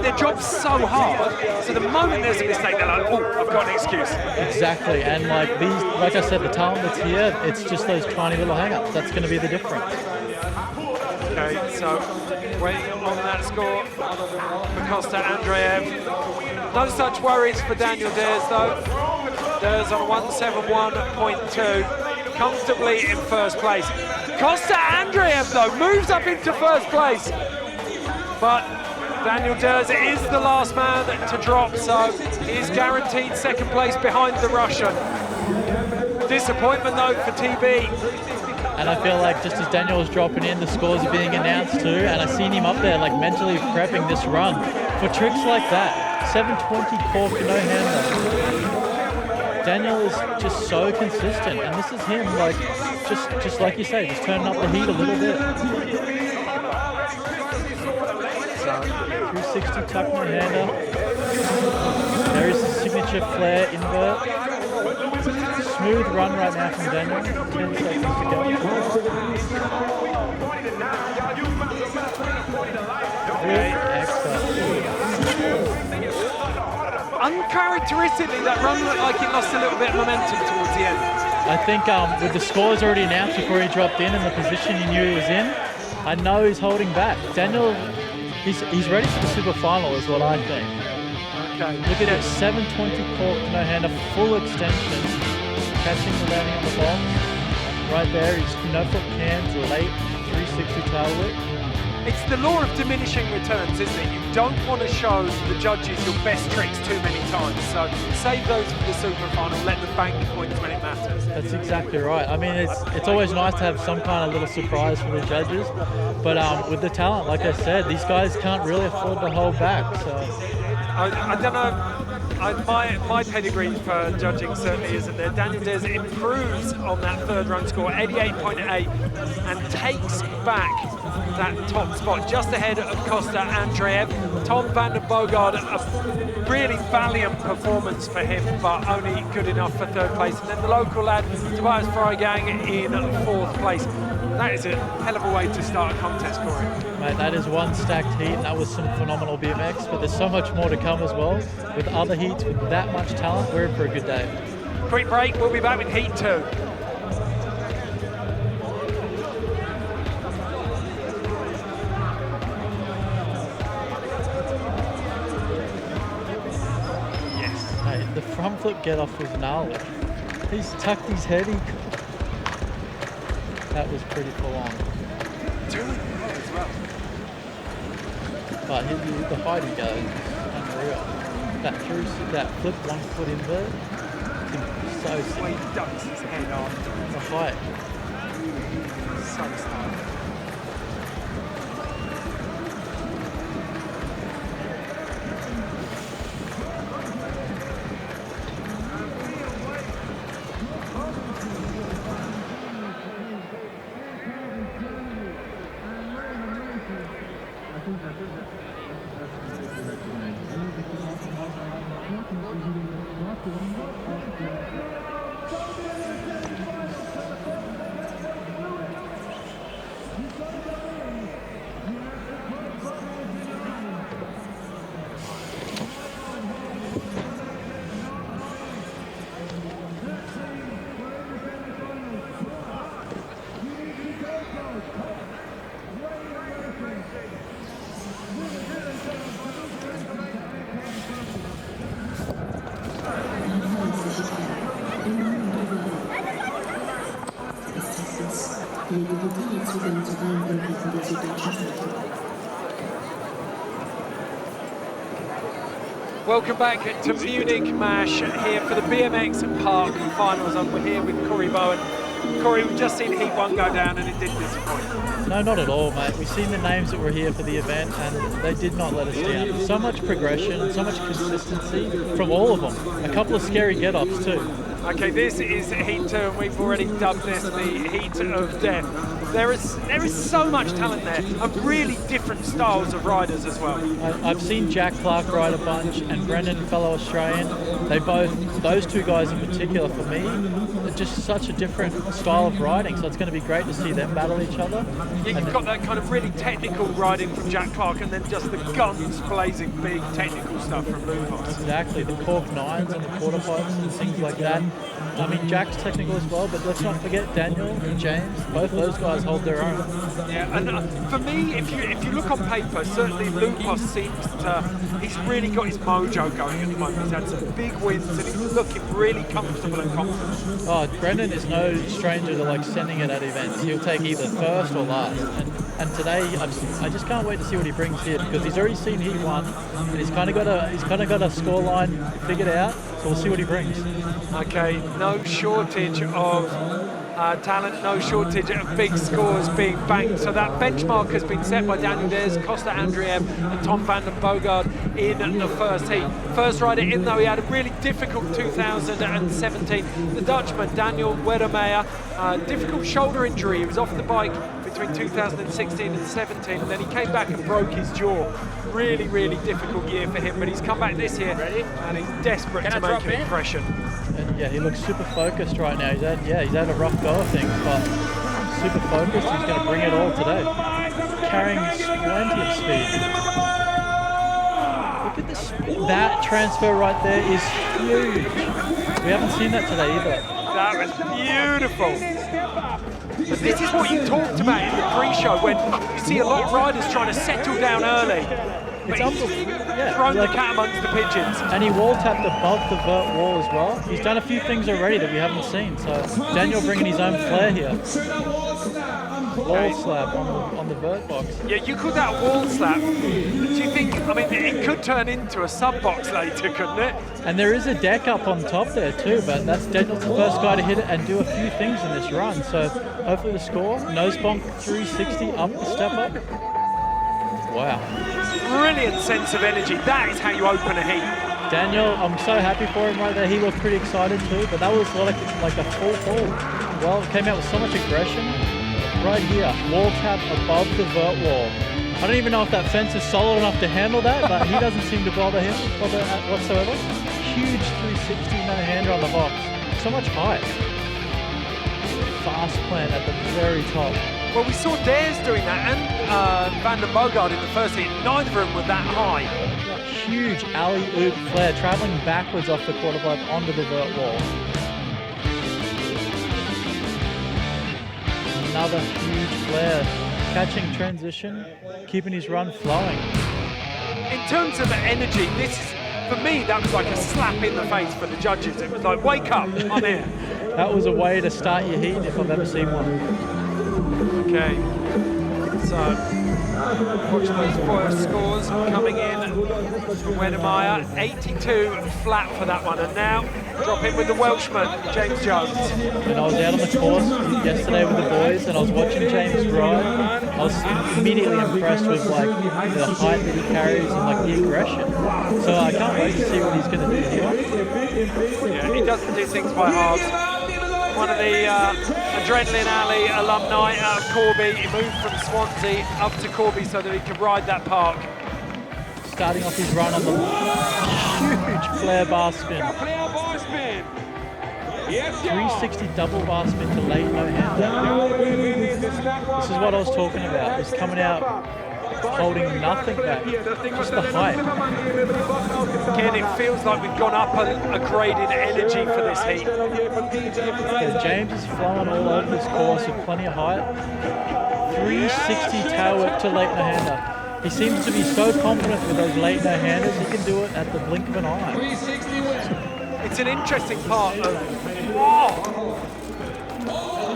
their job's so hard. So the moment there's a mistake, they're like, oh, I've got an excuse. Exactly, and like I said, the talent that's here, it's just those tiny little hang-ups. That's going to be the difference. Okay, so waiting on that score for Costa Andreev. No such worries for Daniel Ders though. Ders on 171.2, comfortably in first place. Costa Andreev though moves up into first place, but Daniel Ders is the last man to drop, so he's guaranteed second place behind the Russian. Disappointment though for TB. And I feel like just as Daniel was dropping in, the scores are being announced too, and I seen him up there like mentally prepping this run for tricks like that. 720 cork, no hander. Daniel is just so consistent, and this is him, like, just like you say, just turning up the heat a little bit. 360 tuck, no hander. There is his signature flare invert. Smooth run right now from Daniel. 10 seconds to go. Excellent. Uncharacteristically, that run looked like it lost a little bit of momentum towards the end. I think with the scores already announced before he dropped in and the position he knew he was in, I know he's holding back. Daniel, he's ready for the super final is what I think. Okay. Look at it, 720 cork, no hander, full extension, catching the landing on the box. Right there, he's no foot cans, late 360 tail whip. It's the law of diminishing returns, isn't it? You don't want to show the judges your best tricks too many times. So save those for the super final, let them bank points when it matters. That's exactly right. I mean, it's always nice to have some kind of little surprise for the judges. But with the talent, like I said, these guys can't really afford to hold back. So I don't know. My pedigree for judging certainly isn't there. Daniel Ders improves on that third run score, 88.8, and takes back that top spot just ahead of Costa Andreev. Tom van den Boogaard, a really valiant performance for him, but only good enough for third place. And then the local lad, Tobias Freigang, in fourth place. That is a hell of a way to start a contest, Corey. Mate, that is one stacked heat, and that was some phenomenal BMX, but there's so much more to come as well. With other heats, with that much talent, we're in for a good day. Quick break, we'll be back with Heat 2. Yes. Mate, the front flip get off was gnarly. He's tucked his head in. That was pretty full on. As well. But the height he goes, unreal. That flip 1 foot invert, so sick. When he ducks his head off. The height. So smart. Welcome back to Munich MASH here for the BMX Park Finals. We're here with Corey Bowen. Corey, we've just seen Heat 1 go down and it did disappoint. No, not at all, mate. We've seen the names that were here for the event and they did not let us down. So much progression and so much consistency from all of them. A couple of scary get-ups too. Okay, this is Heat 2 and we've already dubbed this the Heat of Death. There is so much talent there and really different styles of riders as well. I've seen Jack Clark ride a bunch and Brendan, fellow Australian. Those two guys in particular for me, are just such a different style of riding, so it's going to be great to see them battle each other. Yeah, you've got that kind of really technical riding from Jack Clark and then just the guns blazing big technical stuff from Lucas. Exactly, the cork nines and the quarter pipes and things like that. I mean, Jack's technical as well, but let's not forget Daniel and James. Both those guys hold their own. Yeah, and for me, if you look on paper, certainly Lucas seems he's really got his mojo going at the moment. He's had some big wins and he's looking really comfortable and confident. Oh, Brendan is no stranger to like sending it at events. He'll take either first or last. And today, I just can't wait to see what he brings here because he's already seen Heat 1 and he's kind of got a score line figured out. So we'll see what he brings. Okay, no shortage of talent, no shortage of big scores being banked. So that benchmark has been set by Daniel Des, Costa Andrieff and Tom van den Boogaard in the first heat. First rider in though, he had a really difficult 2017. The Dutchman, Daniel Weddermeyer, difficult shoulder injury. He was off the bike between 2016 and 17 and then he came back and broke his jaw. Really, really difficult year for him, but he's come back this year and he's desperate to make an impression. And yeah, he looks super focused right now. He's had a rough go of things, but super focused. He's going to bring it all today. Carrying plenty of speed. Look at this. That transfer right there is huge. We haven't seen that today either. That was beautiful. But this is what you talked about in the pre-show when you see a lot of riders trying to settle down early. But he's thrown the cat amongst the pigeons. And he wall tapped above the vert wall as well. He's done a few things already that we haven't seen. So Daniel bringing his own flair here. Wall slap on the vert box. Yeah, you call that a wall slap. Do you think, I mean, it could turn into a sub box later, couldn't it? And there is a deck up on top there too, but that's Daniel's the first guy to hit it and do a few things in this run. So hopefully the score, nose bonk 360 up the step up. Wow. Brilliant sense of energy. That is how you open a heat. Daniel, I'm so happy for him right there. He looked pretty excited too, but that was like a full fall. Well, it came out with so much aggression. Right here, wall tap above the vert wall. I don't even know if that fence is solid enough to handle that, but he doesn't seem to bother him whatsoever. Huge 360 no-hander on the box. So much height. Fast plant at the very top. Well, we saw Dares doing that and Van den Boogaard in the first heat. Neither of them were that high. Huge alley-oop flare, traveling backwards off the quarter pipe onto the vert wall. Another huge flare, catching transition, keeping his run flowing. In terms of the energy, this is, for me, that was like a slap in the face for the judges. It was like, wake up, I'm here. That was a way to start your heat if I've ever seen one. Okay, so watch those first scores coming in from Weddermeyer. 82 flat for that one, and now drop in with the Welshman, James Jones. When I was out on the course yesterday with the boys and I was watching James ride, I was immediately impressed with like the height that he carries and like the aggression. So I can't wait to see what he's going to do here. Yeah, he doesn't do things by halves. One of the Adrenaline Alley alumni out of Corby. He moved from Swansea up to Corby so that he could ride that park. Starting off his run on the huge flare bar spin. 360 double bar spin to late no-hander. This is what I was talking about. He's coming out holding nothing back, just the height. Again, it feels like we've gone up a grade in energy for this heat. Yeah, James is flowing all over this course with plenty of height. 360 tail whip to late no-hander. He seems to be so confident with those late no-handers, he can do it at the blink of an eye. It's an interesting part of... Whoa!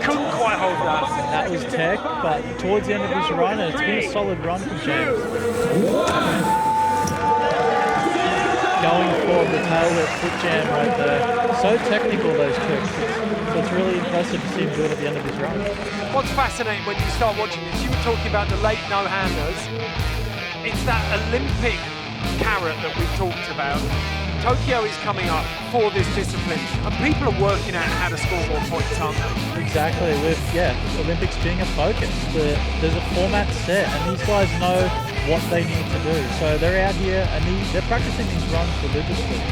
Couldn't quite quite hold that. That was tech, but towards the end of his run, and it's been a solid run from James. Going for the tail whip foot jam right there. So technical, those tricks. So it's really impressive to see him do it at the end of his run. What's fascinating when you start watching this, you were talking about the late no-handers. It's that Olympic carrot that we've talked about. Tokyo is coming up for this discipline, and people are working out how to score more points, aren't they? Exactly, with Olympics being a focus. There's a format set, and these guys know what they need to do. So they're out here and they're practicing these runs religiously.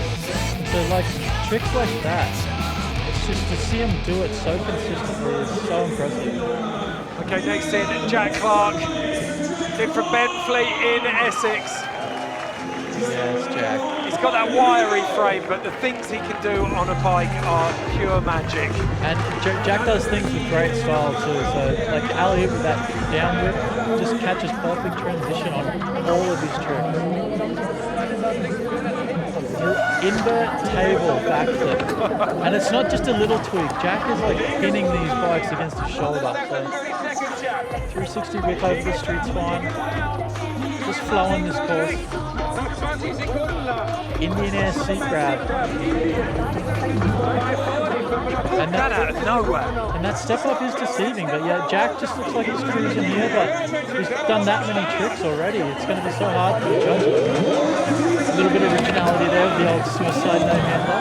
So like tricks like that, it's just to see them do it so consistently is so impressive. Okay, next in Jack Clark, in from Benfleet in Essex. Yes, Jack. He's got that wiry frame, but the things he can do on a bike are pure magic. And Jack does things with great style too. So like alley with that down whip just catches perfect transition on all of his tricks. Invert table backflip, and it's not just a little tweak. Jack is like pinning these bikes against his shoulder. So 360 whip over the street spine, just flowing this course. Indian air seat grab. And that out of nowhere. And that step up is deceiving, but yeah, Jack just looks like he's cruising here, but he's done that many tricks already. It's going to be so hard for the judges. A little bit of originality there with the old suicide no-hander.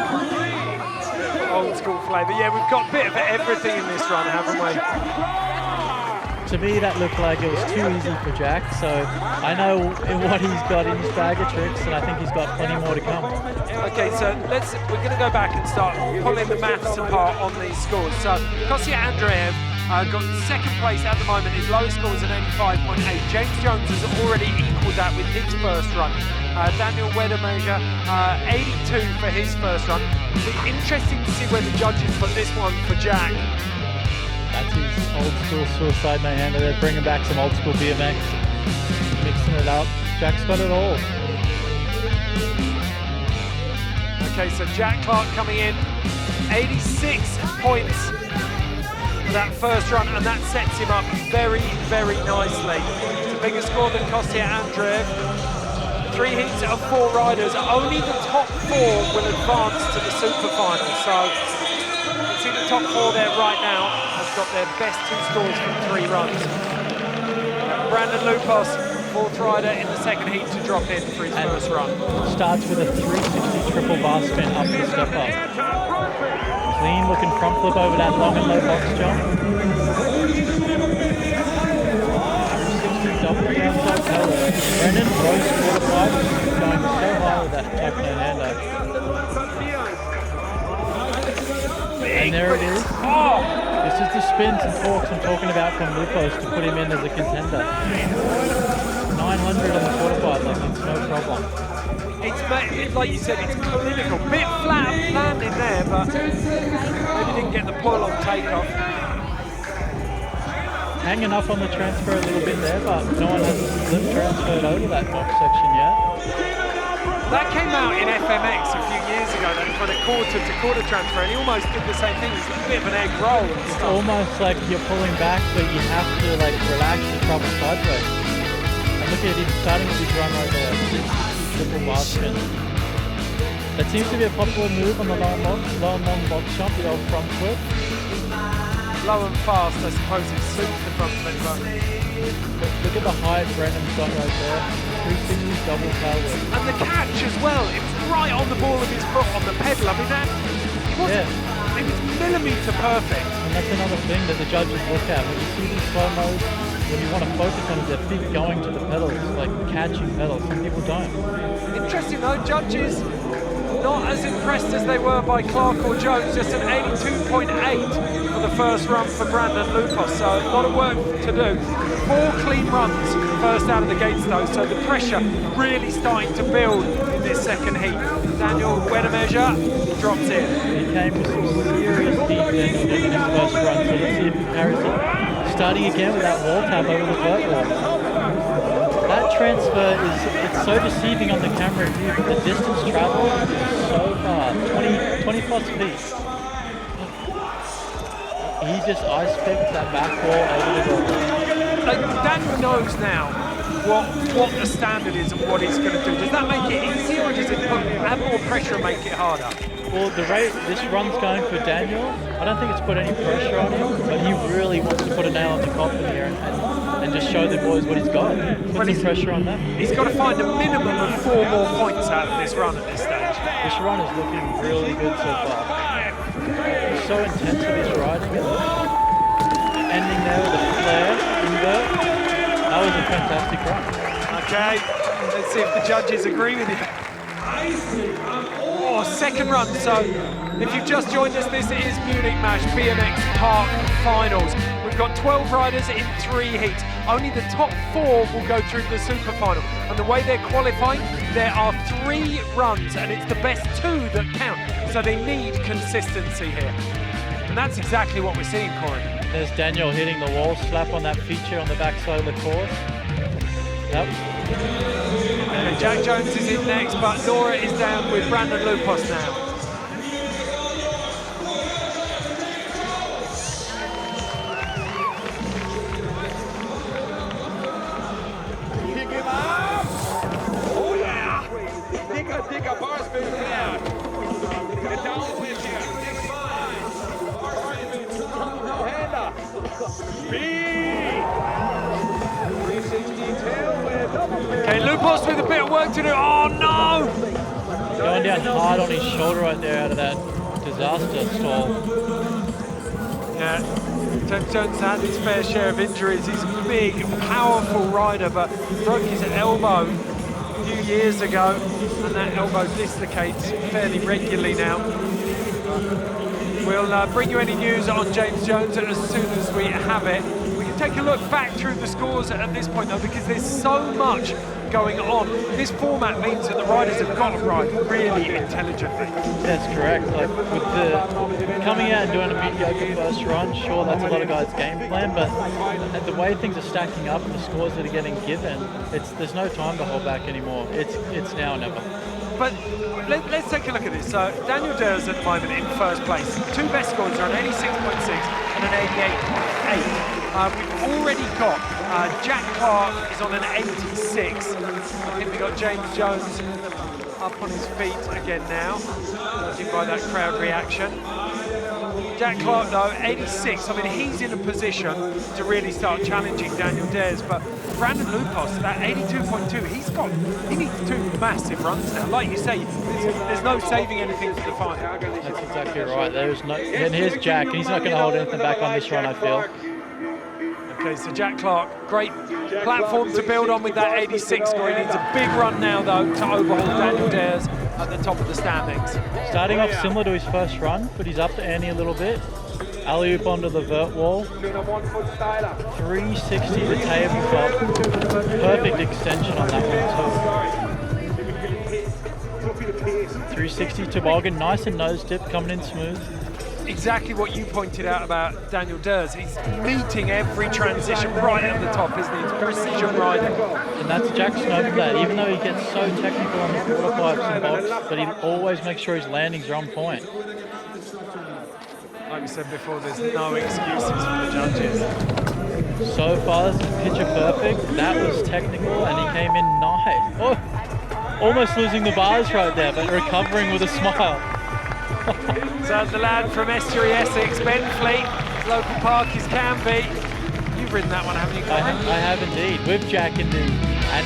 Old school flavour. Yeah, we've got a bit of everything in this run, haven't we? To me, that looked like it was too easy for Jack, so I know what he's got in his bag of tricks, and I think he's got plenty more to come. Okay, so we're going to go back and start pulling the maths apart on these scores. So, Kostya Andreev got second place at the moment. His lowest score is an 85.8. James Jones has already equalled that with his first run. Daniel Weddermeasure, 82 for his first run. It'll be interesting to see where the judges put this one for Jack. That's his old school suicide no-hander. They're bringing back some old school BMX, mixing it up. Jack's got it all. Okay, so Jack Clark coming in, 86 points for that first run, and that sets him up very, very nicely. It's a bigger score than Kostya Andreev. 3 heats of 4 riders. Only the top 4 will advance to the super final. So you can see the top 4 there right now has got their best 2 scores from 3 runs. Brandon Lupos, 4th rider in the second heat to drop in for his first run. Starts with a 360 triple bar spin up the step up. Clean looking front flip over that long and low box jump. 360 double downside tail. Brendan rose quarter pipe, going so high with that type no-hander. And there it is. This is the spins and torques I'm talking about from Lupos to put him in as a contender. 900 on the quarter pipe, like it's no problem. It's like you said, it's clinical. Bit flat landing there, but maybe didn't get the pull on takeoff. Hanging up on the transfer a little bit there, but no one has slip transferred over that box section yet. That came out in FMX a few years ago, that kind of quarter-to-quarter transfer, and he almost did the same thing. It's a bit of an egg roll. It's almost like you're pulling back, but you have to like relax the trouble sideways. And look at him starting with his run right there. 660 triple bar spin. That seems to be a popular move on the low and long box jump, the old front flip. Low and fast, I suppose it suits the front flip. Look at the height Brennan's got right there. 360 double tail whip. And the catch as well. It was right on the ball of his foot on the pedal. I mean, it was millimetre perfect. And that's another thing that the judges look at. When you see these slow-mos, when you want to focus on their feet going to the pedals, like catching pedals. Some people don't. Interesting though, judges not as impressed as they were by Clark or Jones, just an 82.8 for the first run for Brandon Lupos, so a lot of work to do. 4 clean runs first out of the gates though, so the pressure really starting to build in this second heat. Daniel Weddermeasure drops in. He came with some serious defense in his first run, so let's see if he carries it. Starting again with that wall tap over the vert wall. That transfer it's so deceiving on the camera view, but the distance traveled is so far, 20 plus feet. he just ice picked that back wall over the goal. Daniel knows now what the standard is and what he's going to do. Does that make it easier, or does it add more pressure and make it harder? Well, the rate this run's going for Daniel, I don't think it's put any pressure on him, but he really wants to put a nail on the coffin here and just show the boys what he's got. Put some pressure on them. He's got to find a minimum of 4 more points out of this run at this stage. This run is looking really good so far. He's so intense with his riding and ending there with a flare invert. That was a fantastic run. Okay, let's see if the judges agree with you. Oh, second run. So if you've just joined us, this is Munich Mash BMX Park Finals. We've got 12 riders in 3 heats. Only the top 4 will go through the super final. And the way they're qualifying, there are 3 runs and it's the best 2 that count. So they need consistency here. And that's exactly what we're seeing, Corey. There's Daniel hitting the wall slap on that feature on the backside of the course. Yep. And Jack Jones is in next, but Nora is down with Brandon Lupos now. Pick him up! Oh yeah! Dicker Bars will clear. Get down with you. No-hander. Speed! 360 tail with double flip. Okay, Lupos with a bit of work to do. Oh no! Going down hard on his shoulder right there out of that disaster stall. Yeah, Jack Jones had his fair share of injuries. He's a big, powerful rider, but broke his elbow a few years ago, and that elbow dislocates fairly regularly now. We'll bring you any news on James Jones as soon as we have it. We can take a look back through the scores at this point though, because there's so much going on. This format means that the riders have got to ride really intelligently. That's correct. Like with the coming out and doing a mediocre first run, sure, that's a lot of guys' game plan, but the way things are stacking up and the scores that are getting given, there's no time to hold back anymore. It's now or never. But let's take a look at this. So Daniel Ders at the moment in first place. 2 best scores are an 86.6 and an 88.8. We've already got Jack Clark is on an 86. I think we got James Jones up on his feet again now, judging by that crowd reaction. Jack Clark though, 86. I mean, he's in a position to really start challenging Daniel Ders, but Brandon Lupos, that 82.2, he needs 2 massive runs now. Like you say, there's no saving anything for the final. That's exactly right. There's no, and here's Jack, and he's not going to hold anything back on this run, I feel. Okay, so Jack Clark, great platform to build on with that 86 score. He needs a big run now, though, to overhaul Daniel Ders at the top of the standings. Starting off similar to his first run, but he's up the ante a little bit. Alley-oop onto the vert wall. 360 the tabletop. Perfect extension on that one too. 360 toboggan, nice and nose dip, coming in smooth. Exactly what you pointed out about Daniel Ders. He's meeting every transition right at the top, isn't he? It's precision riding. And that's Jack's known for that, even though he gets so technical on the quarter pipes and box, but he always makes sure his landings are on point. Like we said before, there's no excuses for the judges. So far, this is picture perfect. That was technical, and he came in nice. Oh, almost losing the bars right there, but recovering with a smile. So the lad from Estuary, Essex, Benfleet, local park is Canby. You've ridden that one, haven't you, Corey? I have indeed, with Jack indeed. And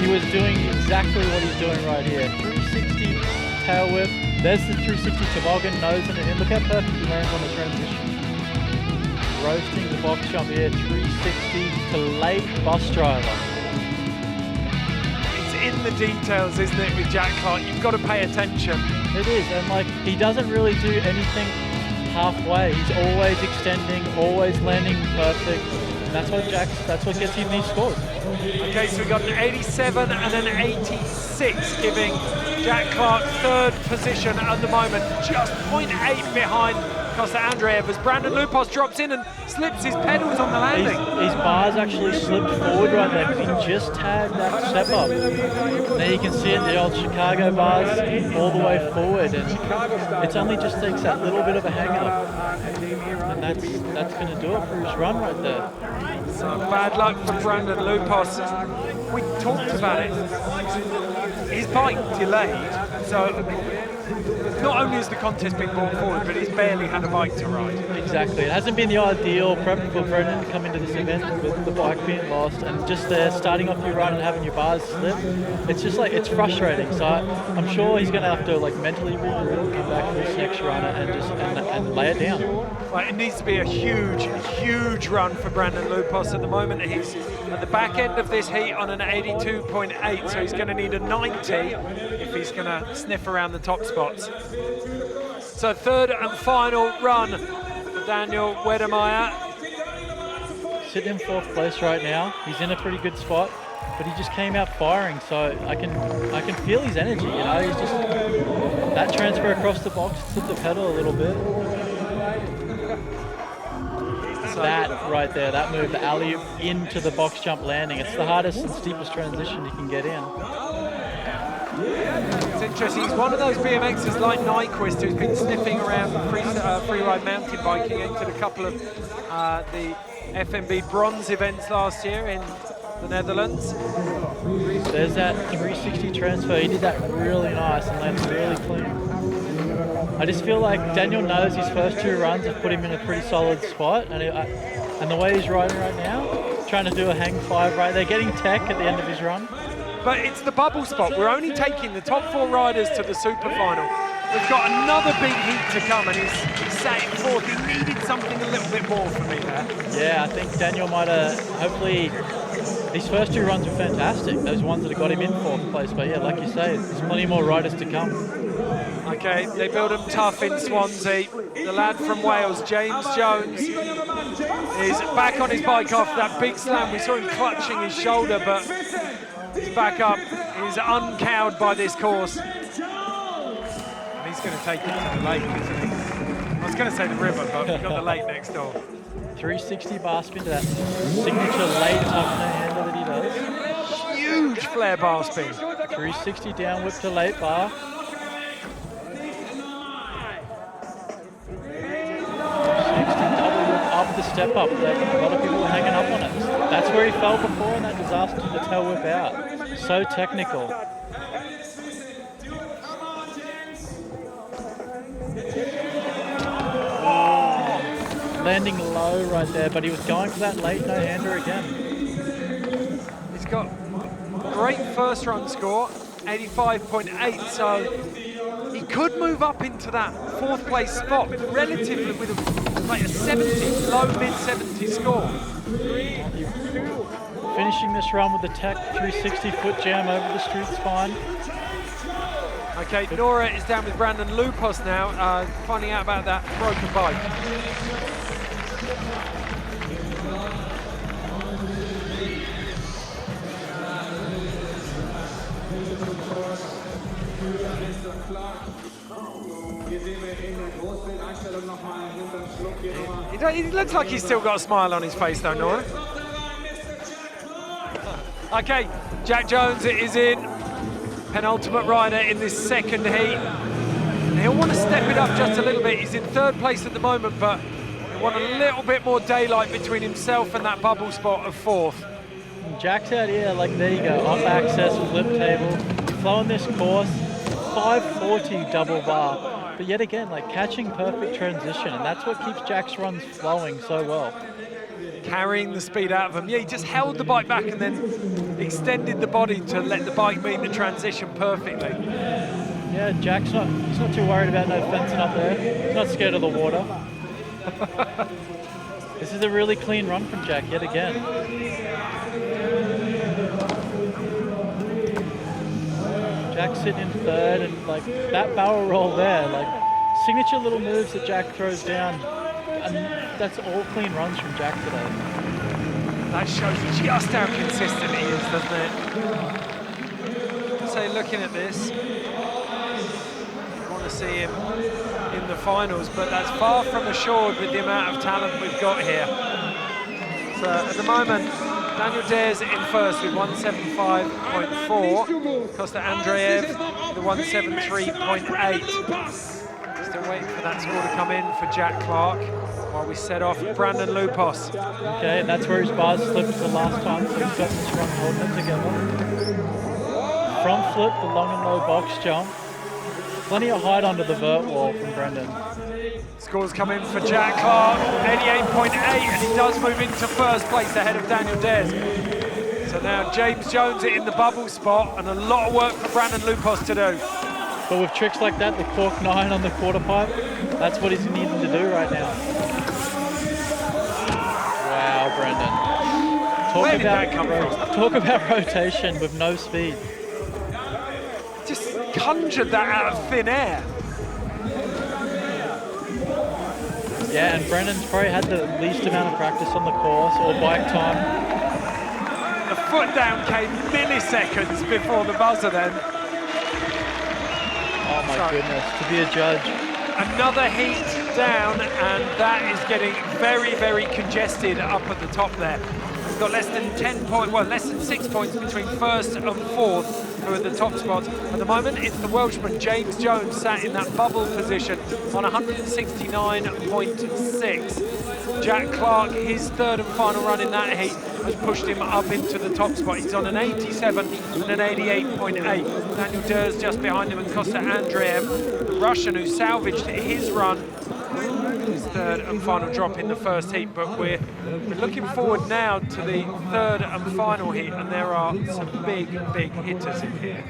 he was doing exactly what he's doing right here. 360 tail whip. There's the 360 toboggan, nose and in. Look how perfect he lands on the transition. Roasting the box jump here, 360 to late bus driver. It's in the details, isn't it, with Jack Clark? You've got to pay attention. It is, and like, he doesn't really do anything halfway. He's always extending, always landing perfect. And that's what gets him these scores. Okay, so we've got an 87 and an 86, giving Jack Clark 3rd position at the moment, just 0.8 behind Costa Andreev as Brandon Lupos drops in and slips his pedals on the landing. His bars actually slipped forward right there because he just tagged that step up. There you can see it, the old Chicago bars all the way forward, and it only just takes that little bit of a hang up, and that's going to do it for his run right there. So bad luck for Brandon Lupos. We talked about it. His bike delayed, so not only has the contest been brought forward, but he's barely had a bike to ride. Exactly. It hasn't been the ideal prep for Brendan to come into this event with the bike being lost and just starting off your run and having your bars slip. It's just like, it's frustrating. So I'm sure he's going to have to like mentally regroup, come back for this next run and just and lay it down. Well, it needs to be a huge run for Brandon Lupos. At the moment, he's at the back end of this heat on an 82.8, so he's going to need a 90 if he's going to sniff around the top spots. So third and final run for Daniel Wedemeyer. Sitting in fourth place right now. He's in a pretty good spot, but he just came out firing, so I can feel his energy, you know. He's just, that transfer across the box took the pedal a little bit. That right there, that move, the alley into the box jump landing, it's the hardest and steepest transition you can get in. It's interesting, he's one of those BMXers like Nyquist who's been sniffing around freeride mountain biking, entered a couple of the FMB bronze events last year in the Netherlands. There's that 360 transfer, he did that really nice and landed really clean. I just feel like Daniel knows his first two runs have put him in a pretty solid spot, and the way he's riding right now, trying to do a hang five right there, getting tech at the end of his run. But it's the bubble spot. We're only taking the top 4 riders to the super final. We've got another big heat to come, and he's sat in fourth. He needed something a little bit more for me there. Yeah, I think Daniel might have, hopefully, these first two runs were fantastic. Those ones that have got him in fourth place. But yeah, like you say, there's plenty more riders to come. Okay, they build him tough in Swansea. The lad from Wales, James Jones, is back on his bike after that big slam. We saw him clutching his shoulder, but he's back up. He's uncowed by this course. And he's going to take it to the lake, isn't he? I was going to say the river, but we've got the lake next door. 360 bar spin to that signature late tough no-hander that he does. Huge flare bar spin. 360 down whip to late bar. Up the step up, a lot of people were hanging up on it. That's where he fell before in that disaster to the tail whip out. So technical. Landing low right there, but he was going for that late no-hander again. He's got great first run score, 85.8, so he could move up into that fourth place spot relatively with like a 70, low mid-70 score. Finishing this run with the tech 360 foot jam over the street spine. Okay, Nora is down with Brandon Lupos now, finding out about that broken bike. He looks like he's still got a smile on his face though, Nora. Okay, Jack Jones is in, penultimate rider in this second heat. And he'll want to step it up just a little bit. He's in third place at the moment, but he'll want a little bit more daylight between himself and that bubble spot of fourth. Jack's out here, like there you go, off access, flip table, flowing this course, 540 double bar. But yet again, like catching perfect transition, and that's what keeps Jack's runs flowing so well. Carrying the speed out of him. Yeah, he just held the bike back and then extended the body to let the bike meet the transition perfectly. Yeah, Jack's he's not too worried about no fencing up there. He's not scared of the water. This is a really clean run from Jack yet again. Jack's sitting in third, and like that barrel roll there, like signature little moves that Jack throws down, and that's all clean runs from Jack today. That shows just how consistent he is, doesn't it? So looking at this, you want to see him in the finals, but that's far from assured with the amount of talent we've got here. So at the moment, Daniel Dares in first with 175.4. Costa Andreev, the 173.8. Still waiting for that score to come in for Jack Clark while we set off Brandon Lupos. Okay, and that's where his bars slipped the last time, so he's got the strong holding it together. Front flip, the long and low box jump. Plenty of height under the vert wall from Brendan. Scores come in for Jack Clark, 88.8, and he does move into first place ahead of Daniel Dares. So now James Jones in the bubble spot, and a lot of work for Brandon Lupos to do. But with tricks like that, the cork 9 on the quarter pipe, that's what he's needing to do right now. Wow, Brendan. Where did that come from? Talk about rotation with no speed. Just conjured that out of thin air. Yeah, and Brendan's probably had the least amount of practice on the course or bike time. The foot down came milliseconds before the buzzer then. Oh my goodness, to be a judge. Another heat down, and that is getting very, very congested up at the top there. We've got less than 6 points between first and fourth, who are the top spots. At the moment, it's the Welshman James Jones sat in that bubble position on 169.6. Jack Clark, his third and final run in that heat, has pushed him up into the top spot. He's on an 87 and an 88.8. Daniel Dares just behind him, and Costa Andreev, the Russian who salvaged his run, his third and final drop in the first heat. But we're looking forward now to the third and final heat, and there are some big hitters in here.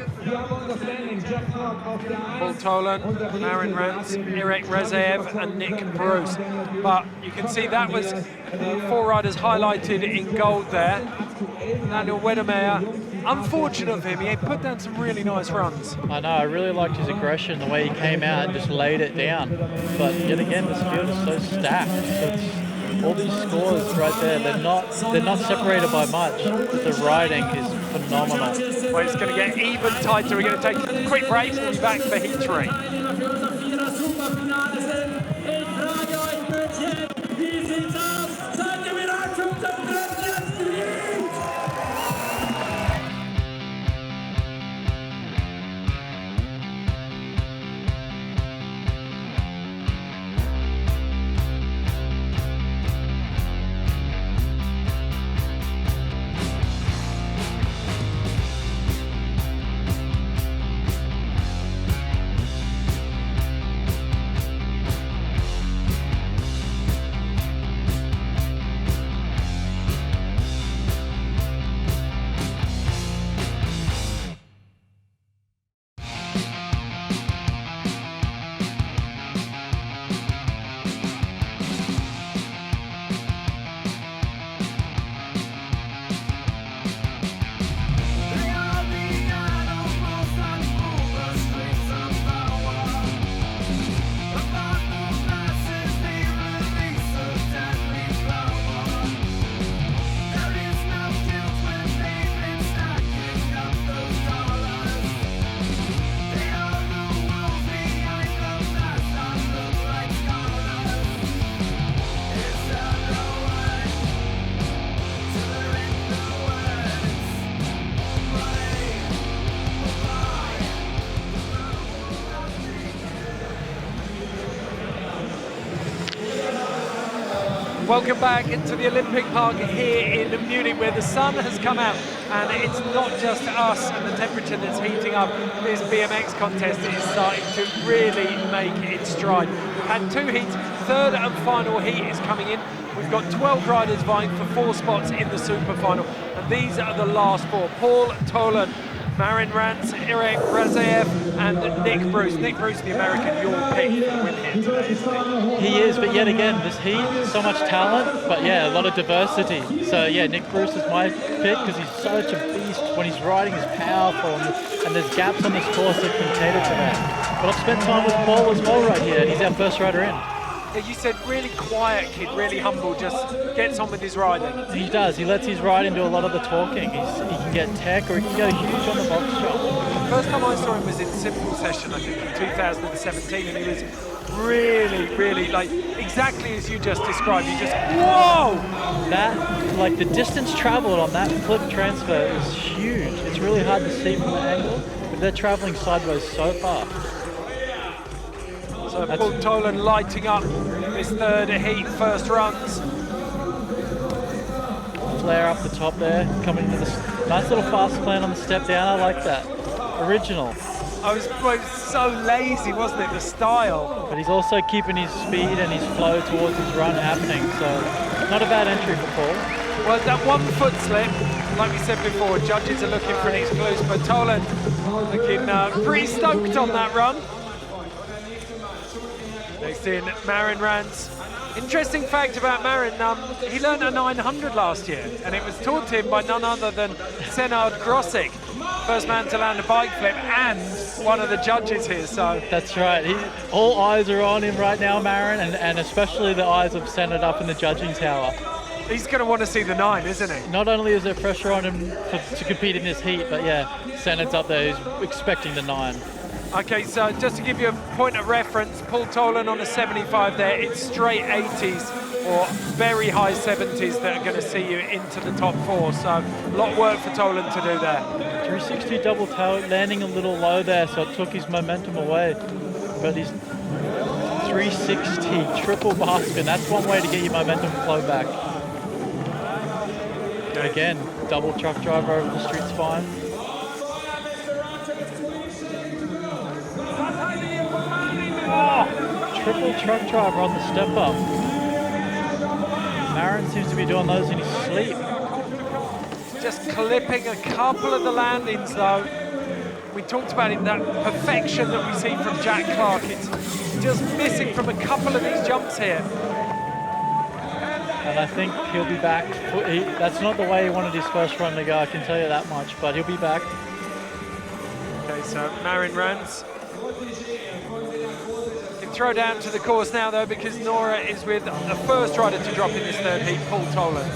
Paul Tolan, Marin Rance, Irek Rezaev and Nick Bruce. But you can see that was 4 riders highlighted in gold there. Daniel Wedemeyer, unfortunate of him, he put down some really nice runs. I know, I really liked his aggression, the way he came out and just laid it down. But yet again, this field is so stacked. So it's, all these scores right there, they're not separated by much. The riding is phenomenal. Well, it's going to get even tighter. We're going to take a quick break. We'll be back for heat 3. Welcome back into the Olympic Park here in Munich, where the sun has come out, and it's not just us and the temperature that's heating up. This BMX contest is starting to really make its stride. We've had 2 heats, third and final heat is coming in. We've got 12 riders vying for 4 spots in the super final, and these are the last 4. Paul Tolan, Marin Rance, Irek Rezaev and Nick Bruce. Nick Bruce, the American, your pick to win here today, isn't he? He is, but yet again, this heat, so much talent, but yeah, a lot of diversity. So yeah, Nick Bruce is my pick because he's such a beast. When he's riding, he's powerful, and there's gaps on this course that can cater to that. But I've spent time with Paul as well right here, and he's our first rider in. You said really quiet kid, really humble, just gets on with his riding. He does. He lets his riding do a lot of the talking. He can get tech, or he can go huge on the box jump. First time I saw him was in Simple Session, I think in 2017, and he was really like exactly as you just described. You just, whoa! That, like the distance traveled on that flip transfer is huge. It's really hard to see from the angle, but they're traveling sideways so far. So Paul Tolan lighting up this third heat, first runs. Flare up the top there, coming into this nice little fast plan on the step down. I like that. Original. It was so lazy, wasn't it, the style? But he's also keeping his speed and his flow towards his run happening, so not a bad entry for Paul. Well, that 1 foot slip, like we said before, judges are looking for an exclusive, but Tolan looking pretty stoked on that run. Next in, Marin Rans. Interesting fact about Marin, he learned a 900 last year, and it was taught to him by none other than Senard Grosik, first man to land a bike flip and one of the judges here. So that's right. All eyes are on him right now, Marin, and especially the eyes of Senard up in the judging tower. He's going to want to see the 9, isn't he? Not only is there pressure on him to compete in this heat, but yeah, Senard's up there. He's expecting the 9. Okay, so just to give you a point of reference, Paul Tolan on a 75 there, it's straight 80s or very high 70s that are going to see you into the top 4. So a lot of work for Tolan to do there. 360 double tail, landing a little low there, so it took his momentum away. But he's 360 triple bar spin. That's one way to get your momentum flow back. Again, double truck driver over the street spine. Oh, triple truck driver on the step up. Marin seems to be doing those in his sleep. Just clipping a couple of the landings though. We talked about it, that perfection that we see from Jack Clark. It's just missing from a couple of these jumps here. And I think he'll be back. That's not the way he wanted his first run to go, I can tell you that much, but he'll be back. Okay, so Marin Rans. Throw down to the course now though, because Nora is with the first rider to drop in this third heat, Paul Tolan.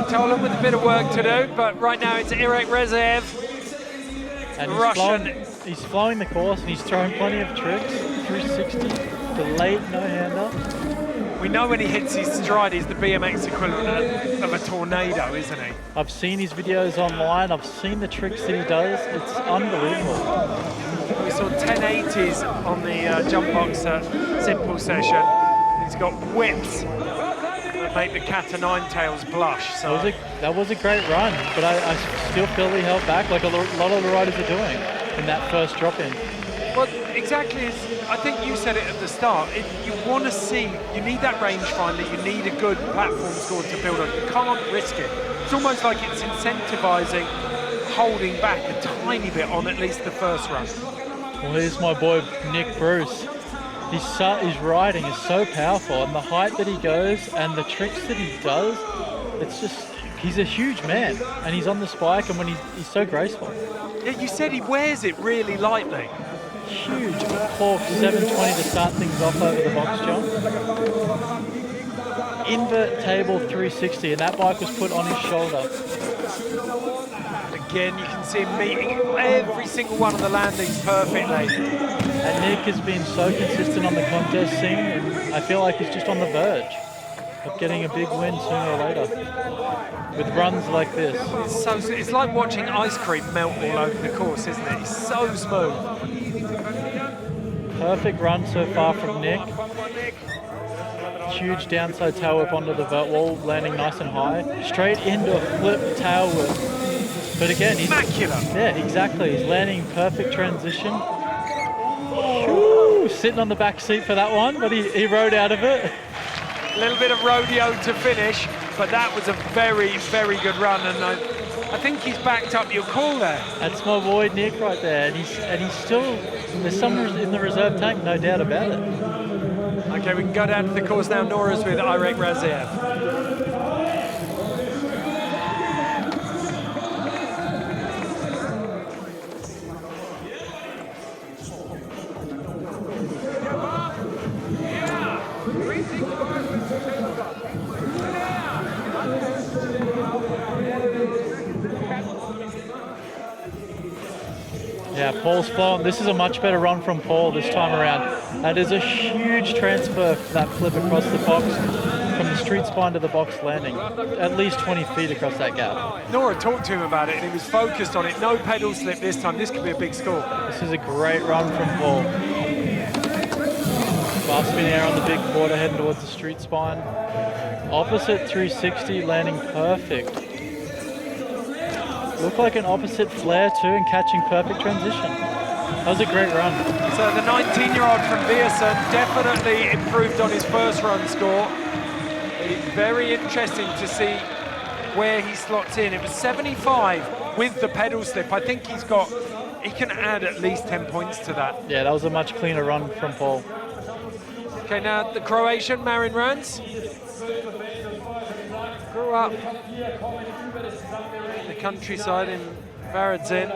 Tolan with a bit of work to do, but right now it's Irek Rezev. And Russian. He's flowing the course and he's throwing plenty of tricks. 360, delayed no-hander. We know when he hits his stride, he's the BMX equivalent of a tornado, isn't he? I've seen his videos online. I've seen the tricks that he does. It's unbelievable. We saw 1080s on the jump box simple session. He's got whips that make the cat o' nine tails blush. So that was a great run, but I still feel he held back like a lot of the riders are doing in that first drop-in. Well, exactly. I think you said it at the start. You want to see, you need that rangefinder, you need a good platform score to build on. You can't risk it. It's almost like it's incentivizing holding back a tiny bit on at least the first run. Well, here's my boy Nick Bruce. His riding is so powerful, and the height that he goes and the tricks that he does, it's just, he's a huge man, and he's on the spike, and when he's so graceful. Yeah, you said he wears it really lightly. Huge cork 720 to start things off over the box jump. Invert table 360, and that bike was put on his shoulder. Again, you can see him meeting every single one of the landings perfectly. And Nick has been so consistent on the contest scene, and I feel like he's just on the verge of getting a big win sooner or later with runs like this. It's like watching ice cream melt all over the course, isn't it? He's so smooth. Perfect run so far from Nick. Huge downside tail whip onto the vert wall, landing nice and high. Straight into a flip tail whip. But again, he's immaculate. Yeah, exactly. He's landing perfect transition. Whew, sitting on the back seat for that one, but he rode out of it. A little bit of rodeo to finish, but that was a very, very good run. And I think he's backed up your call there. That's my boy Nick right there, and he's still, there's some in the reserve tank, no doubt about it. Okay, we can go down to the course now. Nora's with Irek Raziev. Yeah, Paul's flown. This is a much better run from Paul this time around. That is a huge transfer for that flip across the box from the street spine to the box landing. At least 20 feet across that gap. Nora talked to him about it and he was focused on it. No pedal slip this time. This could be a big score. This is a great run from Paul. Bar spin air on the big quarter heading towards the street spine. Opposite 360, landing perfect. Looked like an opposite flare too and catching perfect transition. That was a great run. So the 19-year-old from Viersen definitely improved on his first run score. It's very interesting to see where he slots in. It was 75 with the pedal slip. I think he can add at least 10 points to that. Yeah, that was a much cleaner run from Paul. Okay, now the Croatian, Marin Rans. Grew up in the countryside in Varaždin.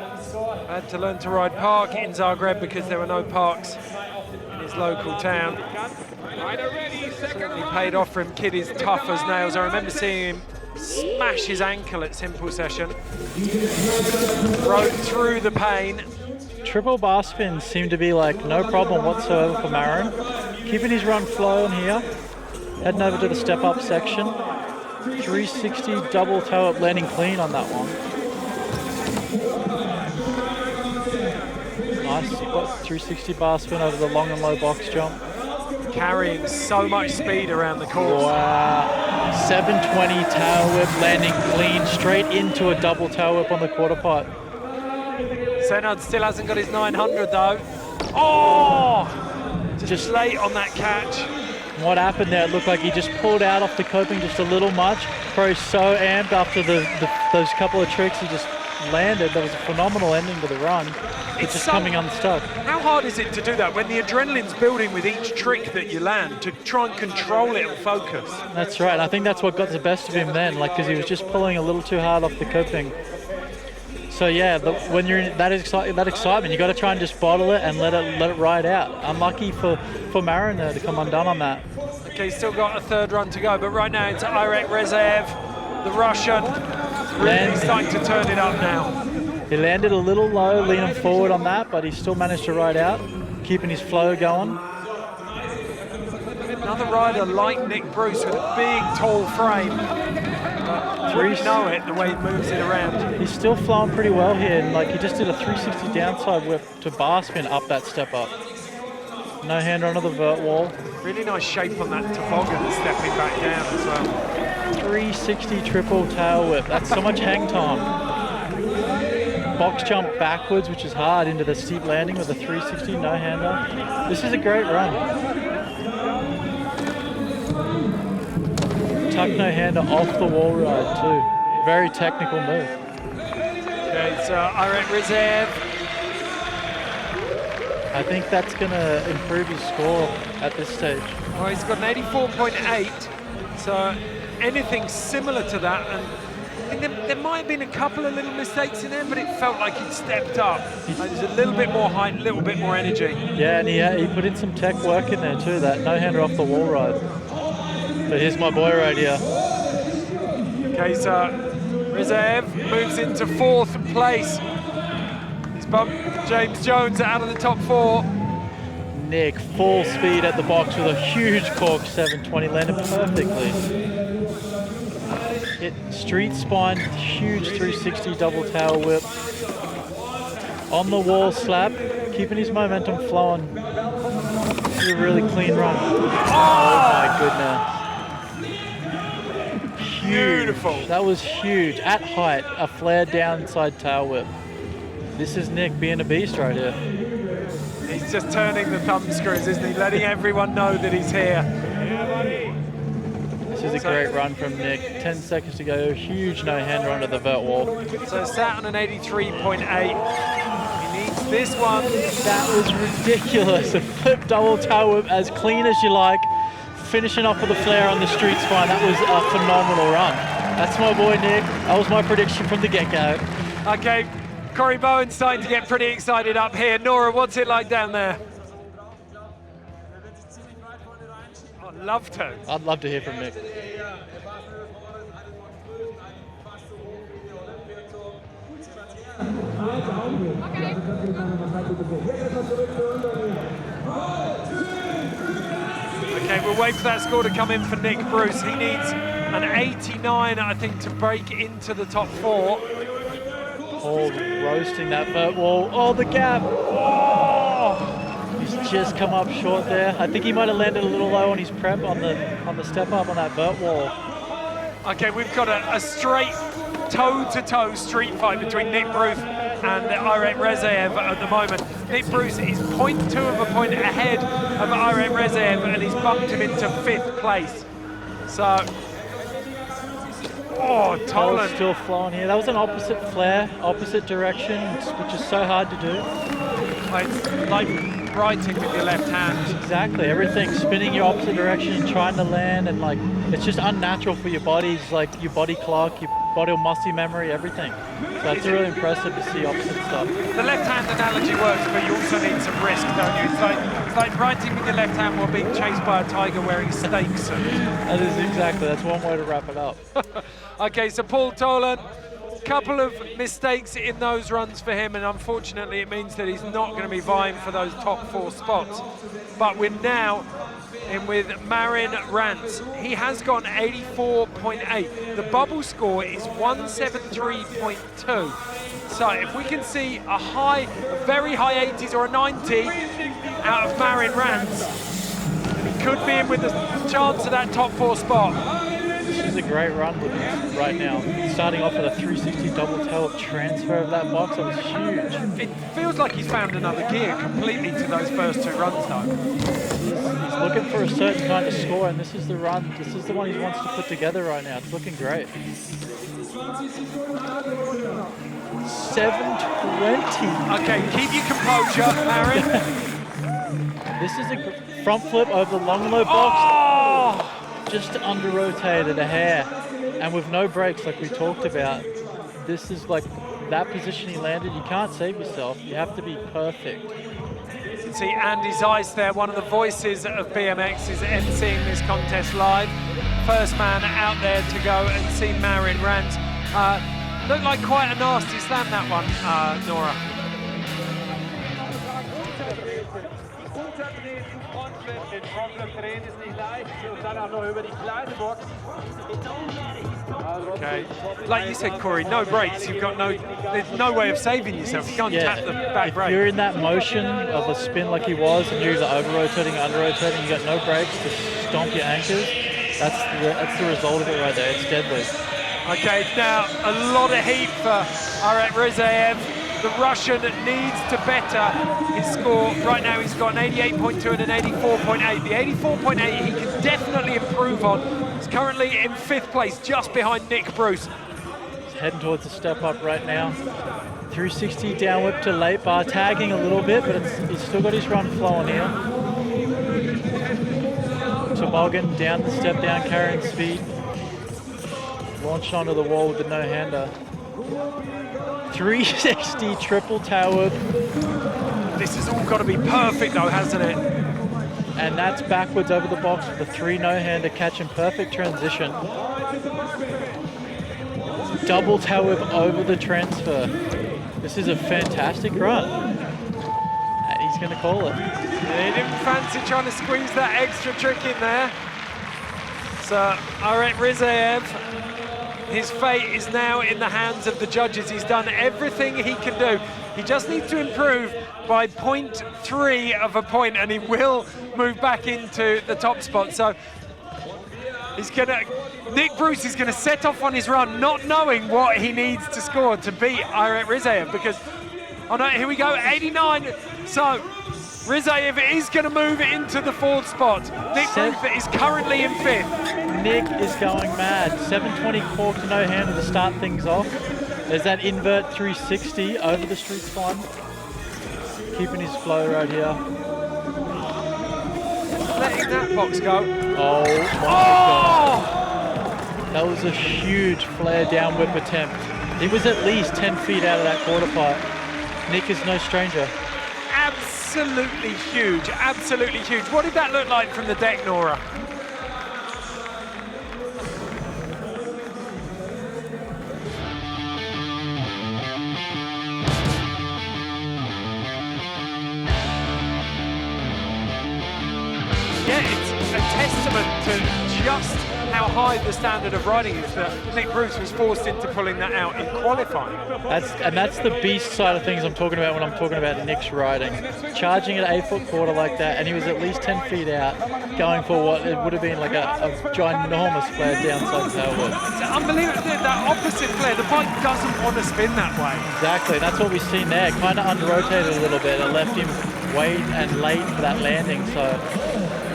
Had to learn to ride park in Zagreb because there were no parks in his local town. Certainly paid off for him. Kid is tough as nails. I remember seeing him smash his ankle at Simple Session. Rode through the pain. Triple bar spins seem to be like no problem whatsoever for Marin. Keeping his run flowing here. Heading over to the step up section. 360 double toe up, landing clean on that one. Nice 360 bar spin over the long and low box jump. Carrying so much speed around the course. Wow. 720 tail whip, landing clean straight into a double tail whip on the quarter pipe. Senard still hasn't got his 900 though. Oh! Just late on that catch. What happened there, it looked like he just pulled out off the coping just a little much. Probably so amped after those couple of tricks he just landed. That was a phenomenal ending to the run. It's just coming unstuck. How hard is it to do that when the adrenaline's building with each trick that you land, to try and control it and focus? That's right, and I think that's what got the best of him then, like, because he was just pulling a little too hard off the coping. So yeah, when you're in that excitement, you got to try and just bottle it and let it ride out. Unlucky for Marin there to come undone on that. Okay, still got a third run to go, but right now it's Irek Raziev, the Russian, really starting to turn it up now. He landed a little low, leaning forward on that, but he still managed to ride out, keeping his flow going. Another rider like Nick Bruce with a big, tall frame. You know it, the way he moves it around. He's still flowing pretty well here, and like he just did a 360 downside whip to bar spin up that step up. No hander onto the vert wall. Really nice shape on that toboggan, stepping back down as well. 360 triple tail whip. That's so much hang time. Box jump backwards, which is hard, into the steep landing with a 360 no hander. This is a great run. Tuck no hander off the wall ride too. Very technical move. Okay, so Irek Raziev. I think that's going to improve his score at this stage. Well, he's got an 84.8, so anything similar to that. And I think there might have been a couple of little mistakes in there, but it felt like he'd stepped up. There's a little bit more height, a little bit more energy. Yeah, and he put in some tech work in there too, that no hander off the wall ride. But here's my boy right here. Okay, so Raziev moves into fourth place. He's bumped James Jones out of the top four. Nick, full speed at the box with a huge cork 720, landed perfectly. Hit street spine, huge 360 double tail whip. On the wall slap, keeping his momentum flowing. This is a really clean run. Oh my goodness. Beautiful. That was huge. At height, a flared downside tail whip. This is Nick being a beast right here. He's just turning the thumb screws, isn't he? Letting everyone know that he's here. This is a great run from Nick. 10 seconds to go. Huge no-hander onto the vert wall. So sat on an 83.8. He needs this one. That was ridiculous. A flip double tail whip as clean as you like. Finishing off with a flare on the street spine. That was a phenomenal run. That's my boy Nick. That was my prediction from the get-go. Okay, Corey Bowen's starting to get pretty excited up here. Nora, what's it like down there? I'd love to. I'd love to hear from Nick. Okay, we'll wait for that score to come in for Nick Bruce. He needs an 89, I think, to break into the top 4. Oh, roasting that vert wall. Oh, the gap. Oh, he's just come up short there. I think he might have landed a little low on his prep on the step up on that vert wall. Okay, we've got a straight toe-to-toe street fight between Nick Bruce and Irek Rezaev at the moment. Nick Bruce is 0.2 of a point ahead of Irek Rezaev, and he's bumped him into 5th place. So, oh, Tolan still flowing here. That was an opposite flare, opposite direction, which is so hard to do. It's like writing with your left hand. Exactly, everything spinning your opposite direction, trying to land, and like it's just unnatural for your body. It's like your body clock, your body muscle memory, everything. So it's really impressive to see opposite stuff. The left hand analogy works, but you also need some risk, don't you? It's like writing with your left hand while being chased by a tiger wearing snake suit. That is exactly, that's one way to wrap it up. Okay, so Paul Tolan, couple of mistakes in those runs for him, and unfortunately it means that he's not going to be vying for those top 4 spots. But we're now in with Marin Rantz. He has got an 84.8. The bubble score is 173.2. So if we can see a very high 80s or a 90 out of Marin Rantz, he could be in with a chance of that top 4 spot. This is a great run with him right now. Starting off with a 360 double tail transfer of that box, that was huge. It feels like he's found another gear completely to those first 2 runs though. He's looking for a certain kind of score, and this is the run, this is the one he wants to put together right now. It's looking great. 720. Okay, keep your composure, Marin. This is a front flip over the long low box. Oh! Just under-rotated a hair, and with no brakes like we talked about. This is like that position he landed. You can't save yourself. You have to be perfect. You can see Andy Zeiss there, one of the voices of BMX, is emceeing this contest live. First man out there to go and see Marin Rantz. Looked like quite a nasty slam, that one, Nora. Okay, like you said, Corey, no brakes. You've got there's no way of saving yourself. You can't tap the back brake. If you're in that motion of a spin like he was, and you're either over-rotating, under-rotating, you got no brakes to stomp your anchors, that's the result of it right there. It's deadly. Okay, now a lot of heat for Irek Rezaev. The Russian needs to better his score. Right now he's got an 88.2 and an 84.8. The 84.8 he can definitely improve on. He's currently in 5th place, just behind Nick Bruce. He's heading towards the step up right now. 360 down whip to late bar, tagging a little bit, but he's still got his run flowing here. Toboggan down the step down, carrying speed. Launched onto the wall with the no-hander. 360 triple tail whip. This has all got to be perfect though, hasn't it? And that's backwards over the box with the 3 no-hander, catching perfect transition. Double tail whip over the transfer. This is a fantastic run. And he's going to call it. Yeah, he didn't fancy trying to squeeze that extra trick in there. So Irek Rezaev, his fate is now in the hands of the judges. He's done everything he can do. He just needs to improve by 0.3 of a point, and he will move back into the top spot. So Nick Bruce is gonna set off on his run, not knowing what he needs to score to beat Irek Rezaev, because, oh no, here we go, 89. So Rezaev is gonna move into the 4th spot. Nick Bruce is currently in 5th. Nick is going mad. 720 cork to no handle to start things off. There's that invert 360 over the street spine. Keeping his flow right here. Letting that box go. Oh my God. That was a huge flare down whip attempt. He was at least 10 feet out of that quarter pipe. Nick is no stranger. Absolutely huge, absolutely huge. What did that look like from the deck, Nora? Yeah, it's a testament to just how high the standard of riding is that Nick Bruce was forced into pulling that out in qualifying. That's the beast side of things I'm talking about when I'm talking about Nick's riding. Charging at 8-foot quarter like that, and he was at least 10 feet out, going for what it would have been like a ginormous flare downside tailwhip. It's unbelievable, that opposite flare, the bike doesn't want to spin that way. Exactly, that's what we've seen there. Kind of under-rotated a little bit. It left him wait and late for that landing, so...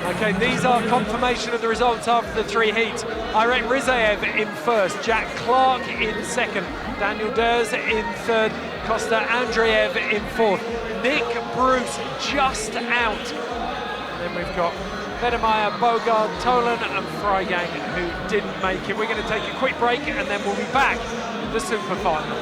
Okay, these are confirmation of the results after the 3 heats. Irek Rizaev in first, Jack Clark in second, Daniel Ders in third, Costa Andreev in fourth. Nick Bruce just out. And then we've got Vedemeyer, Bogard, Tolan and Freigang who didn't make it. We're going to take a quick break and then we'll be back with the super final.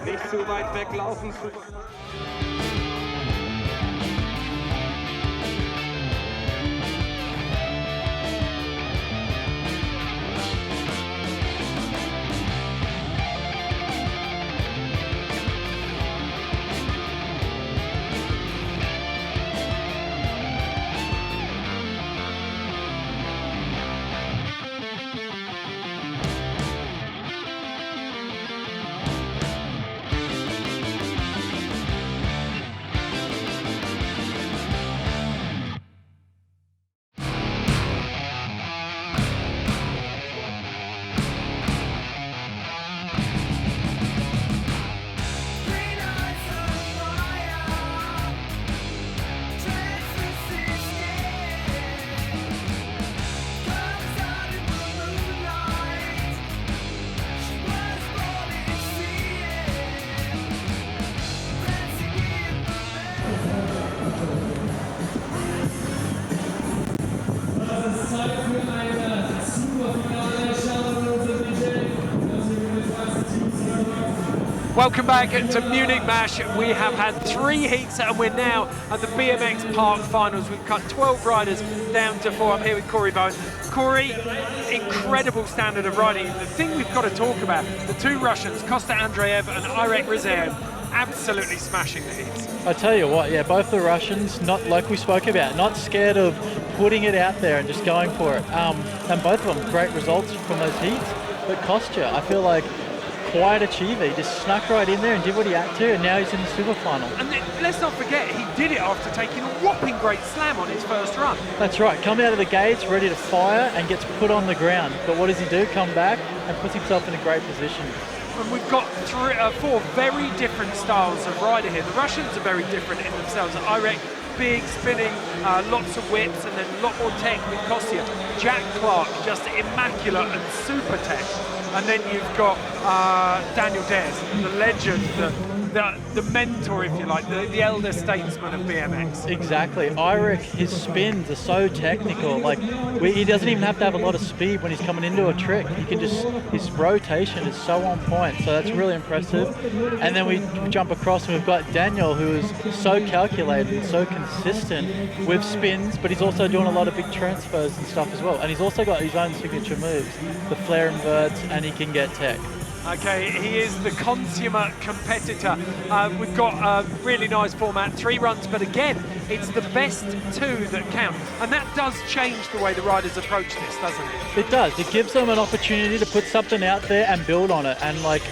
Nicht zu weit weglaufen. Welcome back to Munich Mash. We have had 3 heats and we're now at the BMX Park Finals. We've cut 12 riders down to 4. I'm here with Corey Bowen. Corey, incredible standard of riding. The thing we've got to talk about, the 2 Russians, Costa Andreev and Irek Rizaev, absolutely smashing the heats. I tell you what, yeah, both the Russians, not like we spoke about, not scared of putting it out there and just going for it. And both of them, great results from those heats. But Kostya, I feel like quite achiever. He just snuck right in there and did what he had to, and now he's in the super final. And then, let's not forget, he did it after taking a whopping great slam on his first run. That's right, coming out of the gates, ready to fire, and gets put on the ground. But what does he do? Come back and puts himself in a great position. And we've got 4 very different styles of rider here. The Russians are very different in themselves. Irek, big spinning, lots of whips, and then a lot more tech with Kostya. Jack Clark, just immaculate and super tech. And then you've got Daniel Ders, the legend, the mentor, if you like, the elder statesman of BMX. Exactly. Irek, his spins are so technical. Like, he doesn't even have to have a lot of speed when he's coming into a trick. He can just, his rotation is so on point. So that's really impressive. And then we jump across and we've got Daniel, who is so calculated and so consistent with spins, but he's also doing a lot of big transfers and stuff as well. And he's also got his own signature moves, the flare inverts, and he can get tech. Okay, he is the consummate competitor. We've got a really nice format, 3 runs, but again, it's the best 2 that count. And that does change the way the riders approach this, doesn't it? It does. It gives them an opportunity to put something out there and build on it. And like,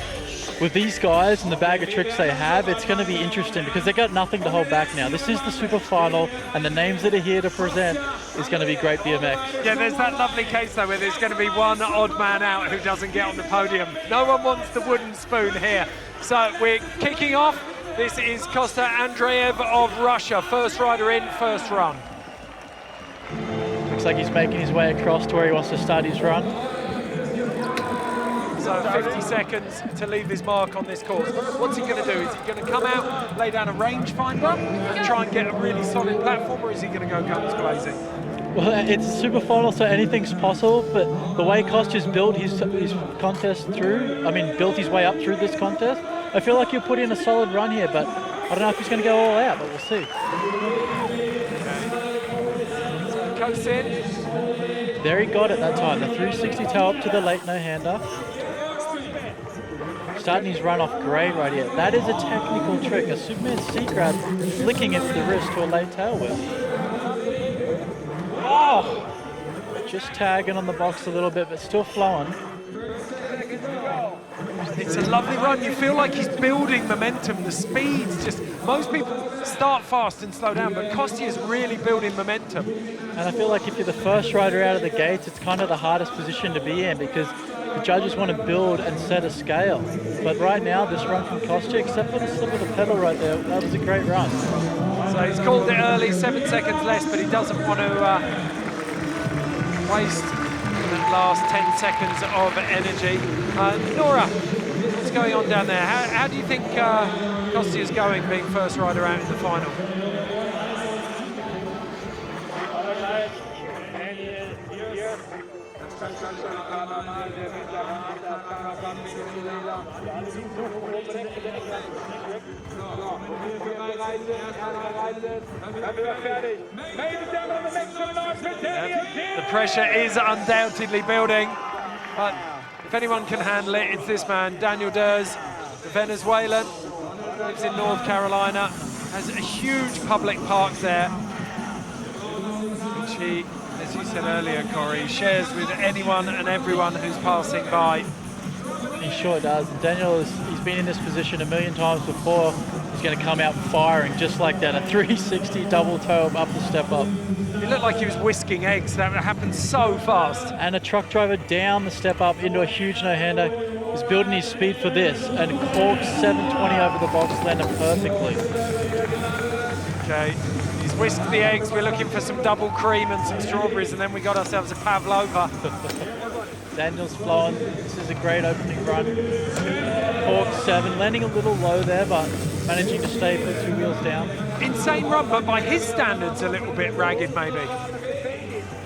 with these guys and the bag of tricks they have, it's going to be interesting because they've got nothing to hold back now. This is the super final, and the names that are here to present is going to be great BMX. Yeah, there's that lovely case though where there's going to be one odd man out who doesn't get on the podium. No one wants the wooden spoon here. So we're kicking off. This is Kosta Andreev of Russia. First rider in, first run. Looks like he's making his way across to where he wants to start his run. So 50 seconds to leave his mark on this course. What's he going to do? Is he going to come out, lay down a rangefinder and try and get a really solid platform, or is he going to go guns blazing? Well, it's a super final, so anything's possible, but the way Kosta's built his contest through, built his way up through this contest, I feel like he'll put in a solid run here, but I don't know if he's going to go all out, but we'll see. So coast in. There he got it that time, the 360 tail up to the late no-hander. Starting his run off great right here. That is a technical trick, a Superman C-grab, flicking it to the wrist to a late tail whip. Oh! Just tagging on the box a little bit, but still flowing. It's a lovely run. You feel like he's building momentum. The speed's just, most people start fast and slow down, but Kosta is really building momentum. And I feel like if you're the first rider out of the gates, it's kind of the hardest position to be in because the judges want to build and set a scale. But right now, this run from Kosta, except for the slip of the pedal right there, that was a great run. So he's called it early, 7 seconds less, but he doesn't want to waste that last 10 seconds of energy. Nora, what's going on down there? How do you think Kosta is going, being first rider out in the final? The pressure is undoubtedly building, but if anyone can handle it, it's this man, Daniel Ders, the Venezuelan, lives in North Carolina, has a huge public park there, which he, as you said earlier, Corey, shares with anyone and everyone who's passing by. He sure does. Daniel, he's been in this position a million times before. He's going to come out firing just like that, a 360 double toe up the step up. He looked like he was whisking eggs. That happened so fast. And a truck driver down the step up into a huge no-hander is building his speed for this and corks 720 over the box, landed perfectly. Okay, he's whisked the eggs. We're looking for some double cream and some strawberries, and then we got ourselves a pavlova. Daniel's flowing. This is a great opening run. Cork 7, landing a little low there, but managing to stay put 2 wheels down. Insane run, but by his standards, a little bit ragged, maybe.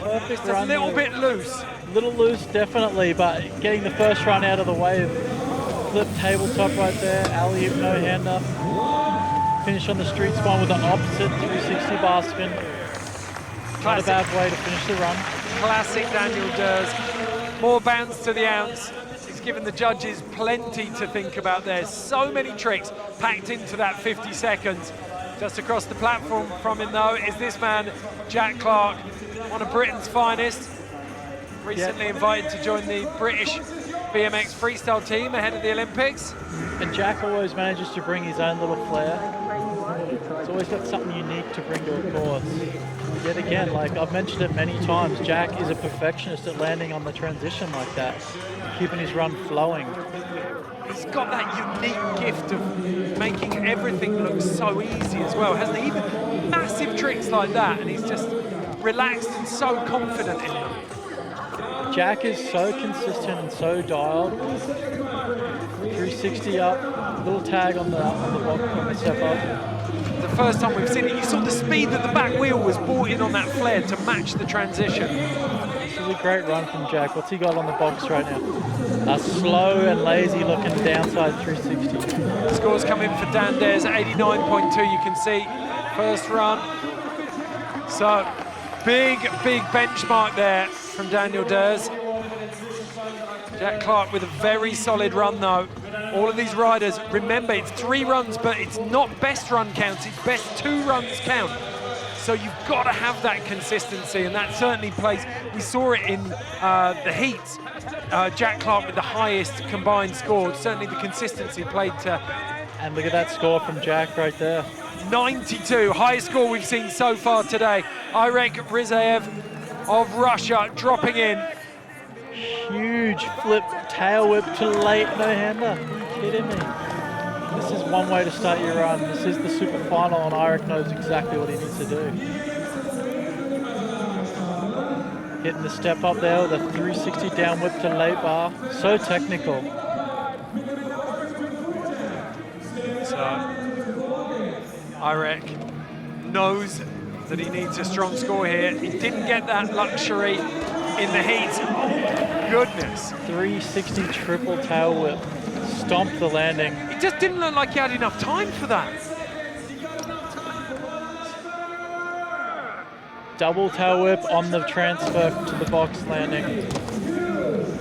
Perfect run. A little bit loose. A little loose, definitely, but getting the first run out of the way. Flip tabletop right there, alley-oop no-hander. Finish on the street spine with the opposite 360 bar spin. Not a bad way to finish the run. Classic Daniel Ders. More bounce to the ounce. He's given the judges plenty to think about there. So many tricks packed into that 50 seconds. Just across the platform from him, though, is this man, Jack Clark, one of Britain's finest. Recently invited to join the British BMX freestyle team ahead of the Olympics. And Jack always manages to bring his own little flair. He's always got something unique to bring to a course. Yet again, like I've mentioned it many times, Jack is a perfectionist at landing on the transition like that, keeping his run flowing. He's got that unique gift of making everything look so easy as well, hasn't he? Even massive tricks like that, and he's just relaxed and so confident in them. Jack is so consistent and so dialed. 360 up, little tag on the box on the step up. The first time we've seen it, you saw the speed that the back wheel was brought in on that flare to match the transition. This is a great run from Jack. What's he got on the box right now? A slow and lazy looking downside 360. Scores come in for Dan Ders, 89.2, you can see. First run. So, big benchmark there from Daniel Ders. Jack Clark with a very solid run though. All of these riders, remember it's 3 runs, but it's not best run counts, it's best 2 runs count. So you've got to have that consistency, and that certainly plays. We saw it in the heats. Jack Clark with the highest combined score. Certainly the consistency played to. And look at that score from Jack right there. 92, highest score we've seen so far today. Irek Rizaev of Russia dropping in. Huge flip, tail whip to late no-hander. Are you kidding me? This is one way to start your run. This is the super final, and Irek knows exactly what he needs to do. Hitting the step up there with a 360 down whip to late bar. So technical. So, Irek knows that he needs a strong score here. He didn't get that luxury in the heat. Oh, goodness. 360 triple tail whip. Stomped the landing. It just didn't look like he had enough time for that. Double tail whip on the transfer to the box landing.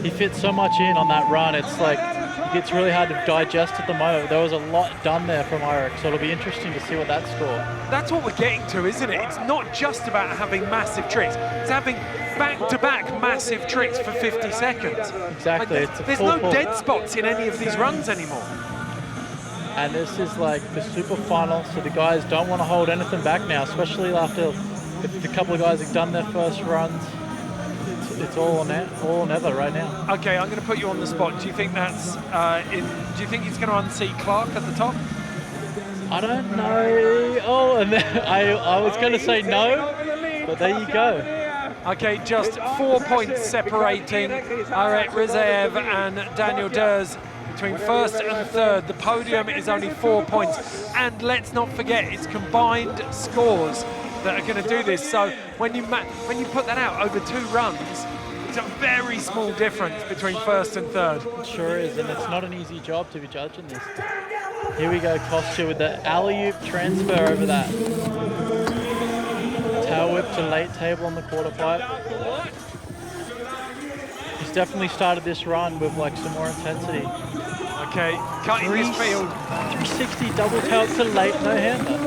He fits so much in on that run. It's like, it's really hard to digest at the moment. There was a lot done there from Irek, so it'll be interesting to see what that score. That's what we're getting to, isn't it? It's not just about having massive tricks. It's having back-to-back massive tricks for 50 seconds. Exactly. Like, there's no dead spots in any of these runs anymore. And this is like the super final, so the guys don't want to hold anything back now, especially after if a couple of guys have done their first runs. It's all or never right now. Okay, I'm going to put you on the spot. Do you think that's do you think he's going to unseat Clark at the top? I don't know. Oh, and then I was going to say no, but there you go. Okay, just 4 points separating Irek Rizaev and Daniel Ders between first and third. The podium is only 4 points, and let's not forget it's combined scores that are going to do this. So when you put that out over 2 runs, it's a very small difference between first and third. It sure is, and it's not an easy job to be judging this. Here we go, Kostya with the alley-oop transfer over that. Tail whip to late table on the quarter pipe. He's definitely started this run with like some more intensity. Okay, cutting this field. 360 double tail to late no-hander.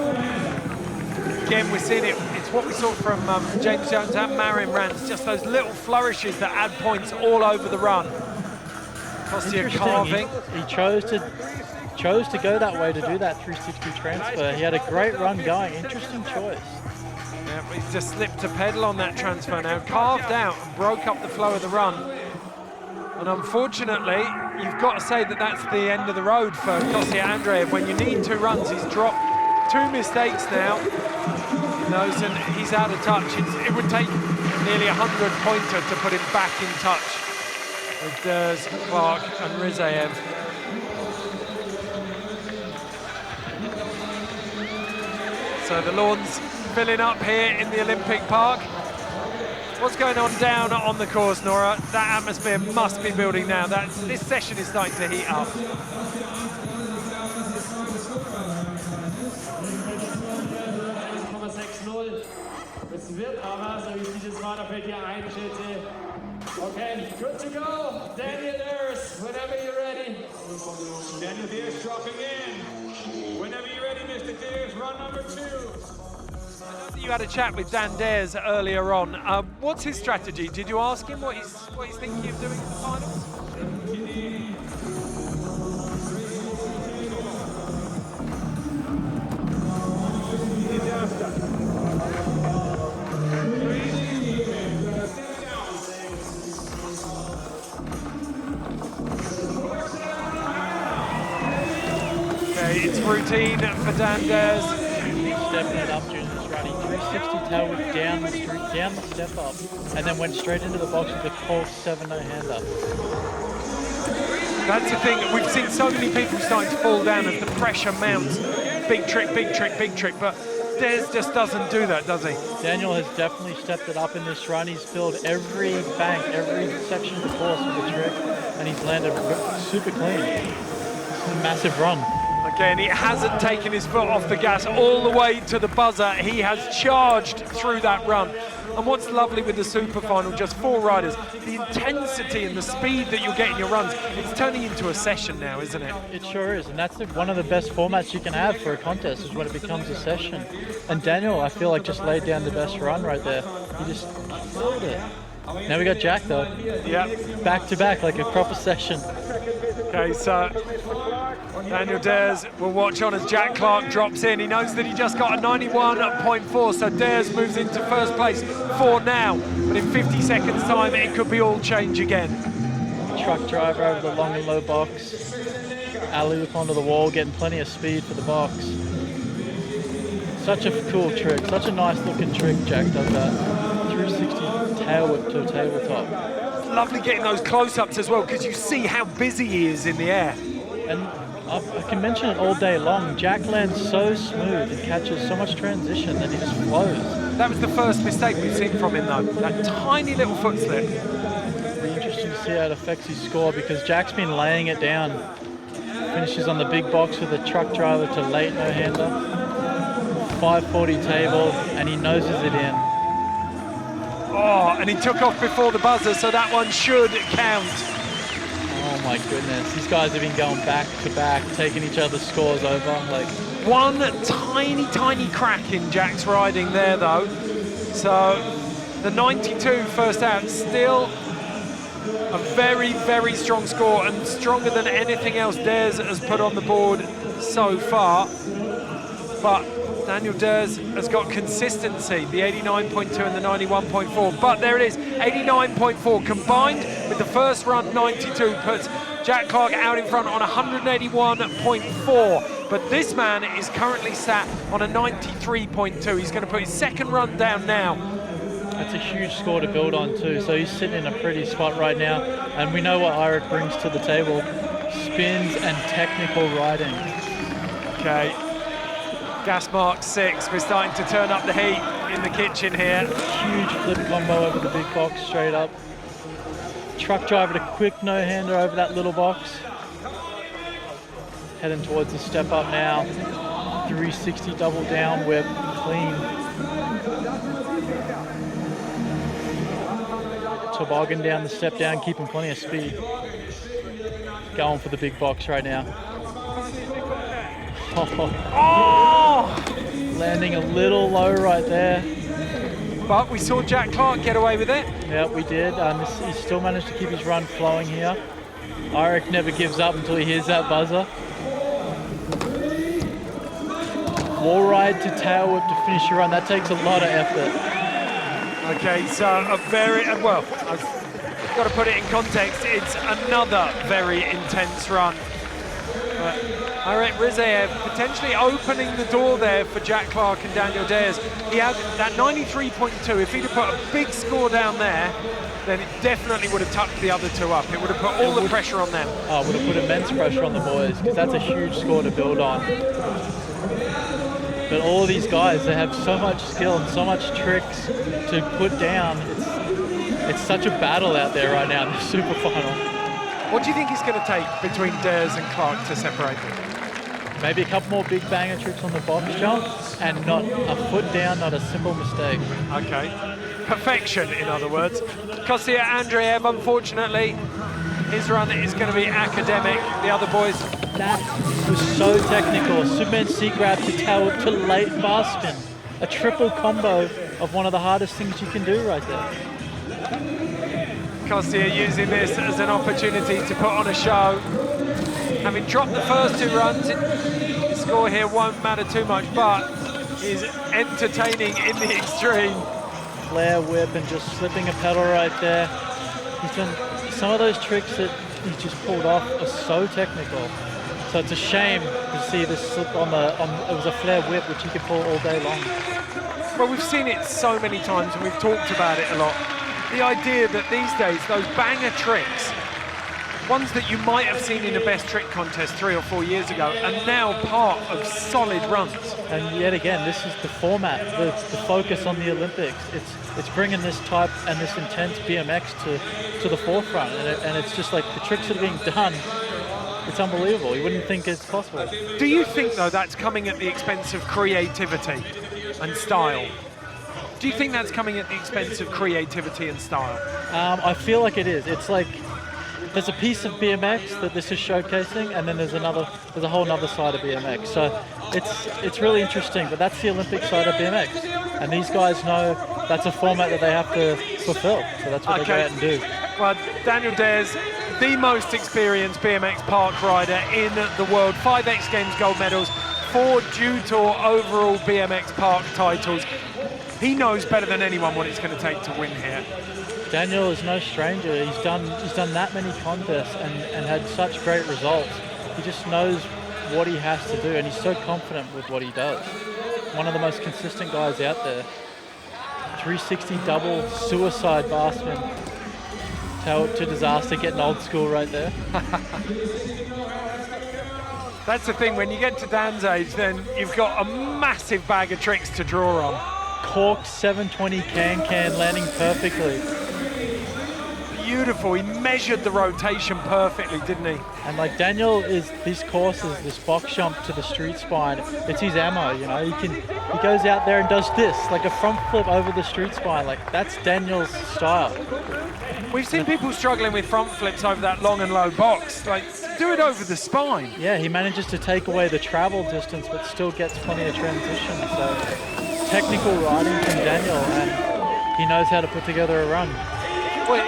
Again, we're seeing it. It's what we saw from James Jones and Marion Rance. Just those little flourishes that add points all over the run. Kostya carving. He chose to go that way to do that 360 transfer. He had a great run going. Interesting choice. Yeah, but he's just slipped a pedal on that transfer now. Carved out and broke up the flow of the run. And unfortunately, you've got to say that that's the end of the road for Kostya Andreev. When you need 2 runs, he's dropped 2 mistakes now. He knows, and he's out of touch. It would take nearly 100 pointer to put him back in touch with Ders, Clark and Rizaev. So the lawn's filling up here in the Olympic Park. What's going on down on the course, Nora? That atmosphere must be building now. This session is starting to heat up. 1,6-0. Es wird aber, so wie ich dieses Radarfeld hier einschätze. Okay, good to go. Daniel Ders, whenever you're ready. Daniel Ders dropping in. Whenever you're ready, Mr. Ders, run number 2. You had a chat with Dan Ders earlier on. What's his strategy? Did you ask him what he's thinking of doing in the finals? Okay, it's routine for Dan Ders. Stepping it up during this run. He 360 tail whip down the street, down the step up, and then went straight into the box with a Cork 7 no-hander. That's the thing. We've seen so many people starting to fall down as the pressure mounts. Big trick, big trick, big trick. But Ders just doesn't do that, does he? Daniel has definitely stepped it up in this run. He's filled every bank, every section of the course with a trick, and he's landed super clean. It's a massive run. Okay, and he hasn't taken his foot off the gas all the way to the buzzer. He has charged through that run. And what's lovely with the Super Final, just 4 riders, the intensity and the speed that you'll get in your runs, it's turning into a session now, isn't it? It sure is, and that's one of the best formats you can have for a contest, is when it becomes a session. And Daniel, I feel like, just laid down the best run right there. He just killed it. Now we got Jack though. Yeah. Back to back, like a proper session. Okay, so Daniel Dares will watch on as Jack Clark drops in. He knows that he just got a 91.4, so Dares moves into first place for now. But in 50 seconds time, it could be all change again. Truck driver over the long and low box. Alley-oop onto the wall, getting plenty of speed for the box. Such a cool trick, such a nice looking trick Jack does that. 360 tail whip to a tabletop. Lovely getting those close-ups as well, because you see how busy he is in the air. And I can mention it all day long. Jack lands so smooth and catches so much transition that he just flows. That was the first mistake we've seen from him though, that tiny little foot slip. It'll be interesting to see how it affects his score, because Jack's been laying it down. Finishes on the big box with a truck driver to late no-hander. 540 table, and he noses it in. Oh, and he took off before the buzzer, so that one should count. Oh my goodness, these guys have been going back to back, taking each other's scores over. Like, one tiny crack in Jack's riding there though. So the 92 first out, still a very strong score, and stronger than anything else Dares has put on the board so far. But Daniel Dares has got consistency, the 89.2 and the 91.4. But there it is, 89.4 combined with the first run 92 puts Jack Clark out in front on 181.4. But this man is currently sat on a 93.2. He's going to put his second run down now. that's a huge score to build on too. So he's sitting in a pretty spot right now, and we know what Eirik brings to the table: spins and technical riding. Okay. Gas mark 6. We're starting to turn up the heat in the kitchen here. Huge flip combo over the big box, straight up. Truck driver to quick no-hander over that little box. Heading towards the step up now. 360 double down whip, clean. Toboggan down the step down, keeping plenty of speed. Going for the big box right now. Oh! Landing a little low right there. But we saw Jack Clark get away with it. Yeah, we did. He still managed to keep his run flowing here. Eirik never gives up until he hears that buzzer. Wall ride to tail whip to finish your run. That takes a lot of effort. Okay, so a very, well, I've got to put it in context. It's another very intense run. But Eirik Rizaev potentially opening the door there for Jack Clark and Daniel Dares. He had that 93.2. If he'd have put a big score down there, then it definitely would have tucked the other two up. It would have put all the pressure on them. Oh, it would have put immense pressure on the boys, because that's a huge score to build on. But all of these guys, they have so much skill and so much tricks to put down. It's such a battle out there right now in the super final. What do you think it's going to take between Dares and Clark to separate them? Maybe a couple more big banger tricks on the box jump, and not a foot down, not a simple mistake. Okay. Perfection, in other words. Kostya Andreev, unfortunately, his run is going to be academic. The other boys... That was so technical. Superman C-grab to tail whip to late bar spin. A triple combo of one of the hardest things you can do right there. Kostya using this as an opportunity to put on a show. Having dropped the first two runs, the score here won't matter too much, but is entertaining in the extreme. Flare whip and just slipping a pedal right there. He's done some of those tricks that he just pulled off are so technical. So it's a shame to see this slip on it was a flare whip which he could pull all day long. Well, we've seen it so many times and we've talked about it a lot. The idea that these days, those banger tricks, ones that you might have seen in a best trick contest 3 or 4 years ago, are now part of solid runs. And yet again, this is the format, the focus on the Olympics. It's bringing this type and this intense BMX to the forefront, and it's just like the tricks that are being done. It's unbelievable. You wouldn't think it's possible. Do you think, though, that's coming at the expense of creativity and style? Do you think that's coming at the expense of creativity and style? I feel like it is. It's like there's a piece of BMX that this is showcasing, and then there's a whole other side of BMX. So it's really interesting, but that's the Olympic side of BMX. And these guys know that's a format that they have to fulfill. So that's what they go out and do. Well, Daniel Dares, the most experienced BMX park rider in the world. 5 X Games gold medals, 4 Dew Tour overall BMX park titles. He knows better than anyone what it's going to take to win here. Daniel is no stranger. He's done that many contests and had such great results. He just knows what he has to do, and he's so confident with what he does. One of the most consistent guys out there. 360 double suicide bar spin. Tail whip to disaster, getting old school right there. That's the thing, when you get to Dan's age, then you've got a massive bag of tricks to draw on. Cork 720 can landing perfectly. Beautiful, he measured the rotation perfectly, didn't he? And like Daniel is, these courses, this box jump to the street spine, it's his ammo, you know. He goes out there and does this, like a front flip over the street spine, like that's Daniel's style. We've seen people struggling with front flips over that long and low box, like do it over the spine. Yeah, he manages to take away the travel distance, but still gets plenty of transition. So technical riding from Daniel, and he knows how to put together a run. Well,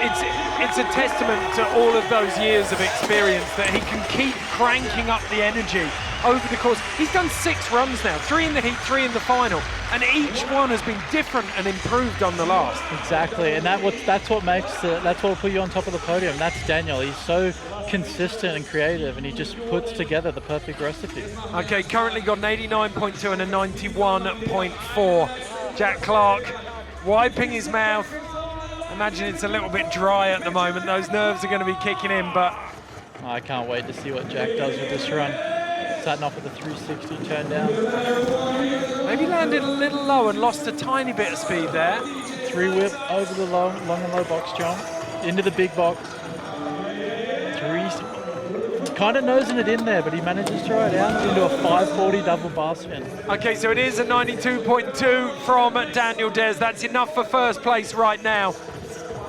it's a testament to all of those years of experience that he can keep cranking up the energy over the course. He's done 6 runs now, 3 in the heat, 3 in the final, and each one has been different and improved on the last. Exactly, and that's what will put you on top of the podium. That's Daniel. He's so consistent and creative, and he just puts together the perfect recipe. Okay, currently got an 89.2 and a 91.4. Jack Clark wiping his mouth. Imagine it's a little bit dry at the moment. Those nerves are going to be kicking in, but I can't wait to see what Jack does with this run. Starting off with a 360 turn down. Maybe landed a little low and lost a tiny bit of speed there. 3 whip over the long and low box jump into the big box. Kind of nosing it in there, but he manages to ride out into a 540 double bar spin. Okay, so it is a 92.2 from Daniel Dares. That's enough for first place right now.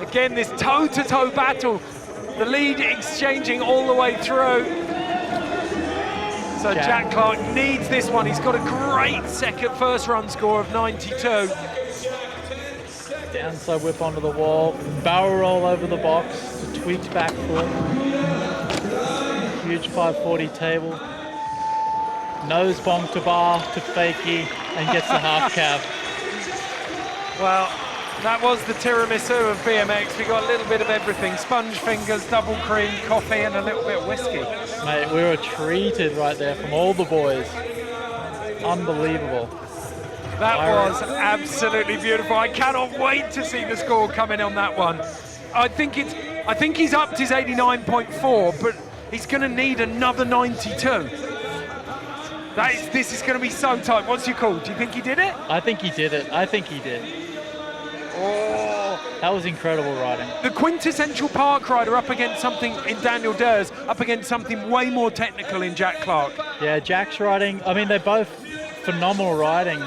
Again, this toe-to-toe battle. The lead exchanging all the way through. So Jack Clark needs this one. He's got a great first run score of 92. Downside whip onto the wall, barrel roll over the box, tweaked back foot. Huge 540 table. Nose bonk to bar to fakie and gets the half cab. Well, that was the tiramisu of BMX. We got a little bit of everything. Sponge fingers, double cream, coffee, and a little bit of whiskey. Mate, we were treated right there from all the boys. Unbelievable. That was absolutely beautiful. I cannot wait to see the score coming on that one. I think he's upped his 89.4, but he's going to need another 92. This is going to be so tight. What's your call? Do you think he did it? I think he did it. I think he did. Oh, that was incredible riding. The quintessential park rider up against something in Daniel Dares, up against something way more technical in Jack Clark. Yeah, Jack's riding, I mean, they're both phenomenal riding.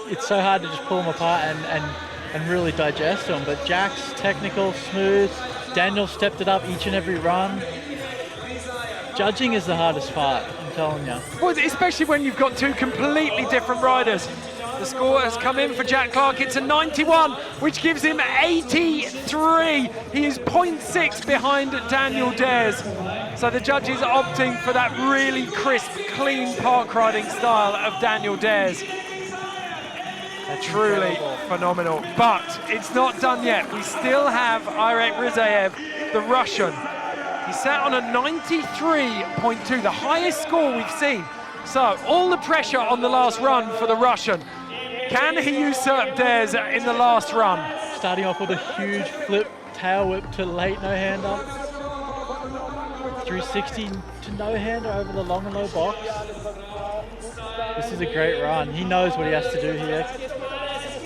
It's so hard to just pull them apart and really digest them, but Jack's technical, smooth. Daniel stepped it up each and every run. Judging is the hardest part, I'm telling you. Well, especially when you've got 2 completely different riders. The score has come in for Jack Clark. It's a 91, which gives him 83. He is 0.6 behind Daniel Dares. So the judges opting for that really crisp, clean park riding style of Daniel Dares. That's truly incredible. Phenomenal. But it's not done yet. We still have Irek Rizaev, the Russian. He sat on a 93.2, the highest score we've seen. So all the pressure on the last run for the Russian. Can he usurp Dares in the last run? Starting off with a huge flip, tail whip to late no-hander. 360 to no-hander over the long and low box. This is a great run. He knows what he has to do here.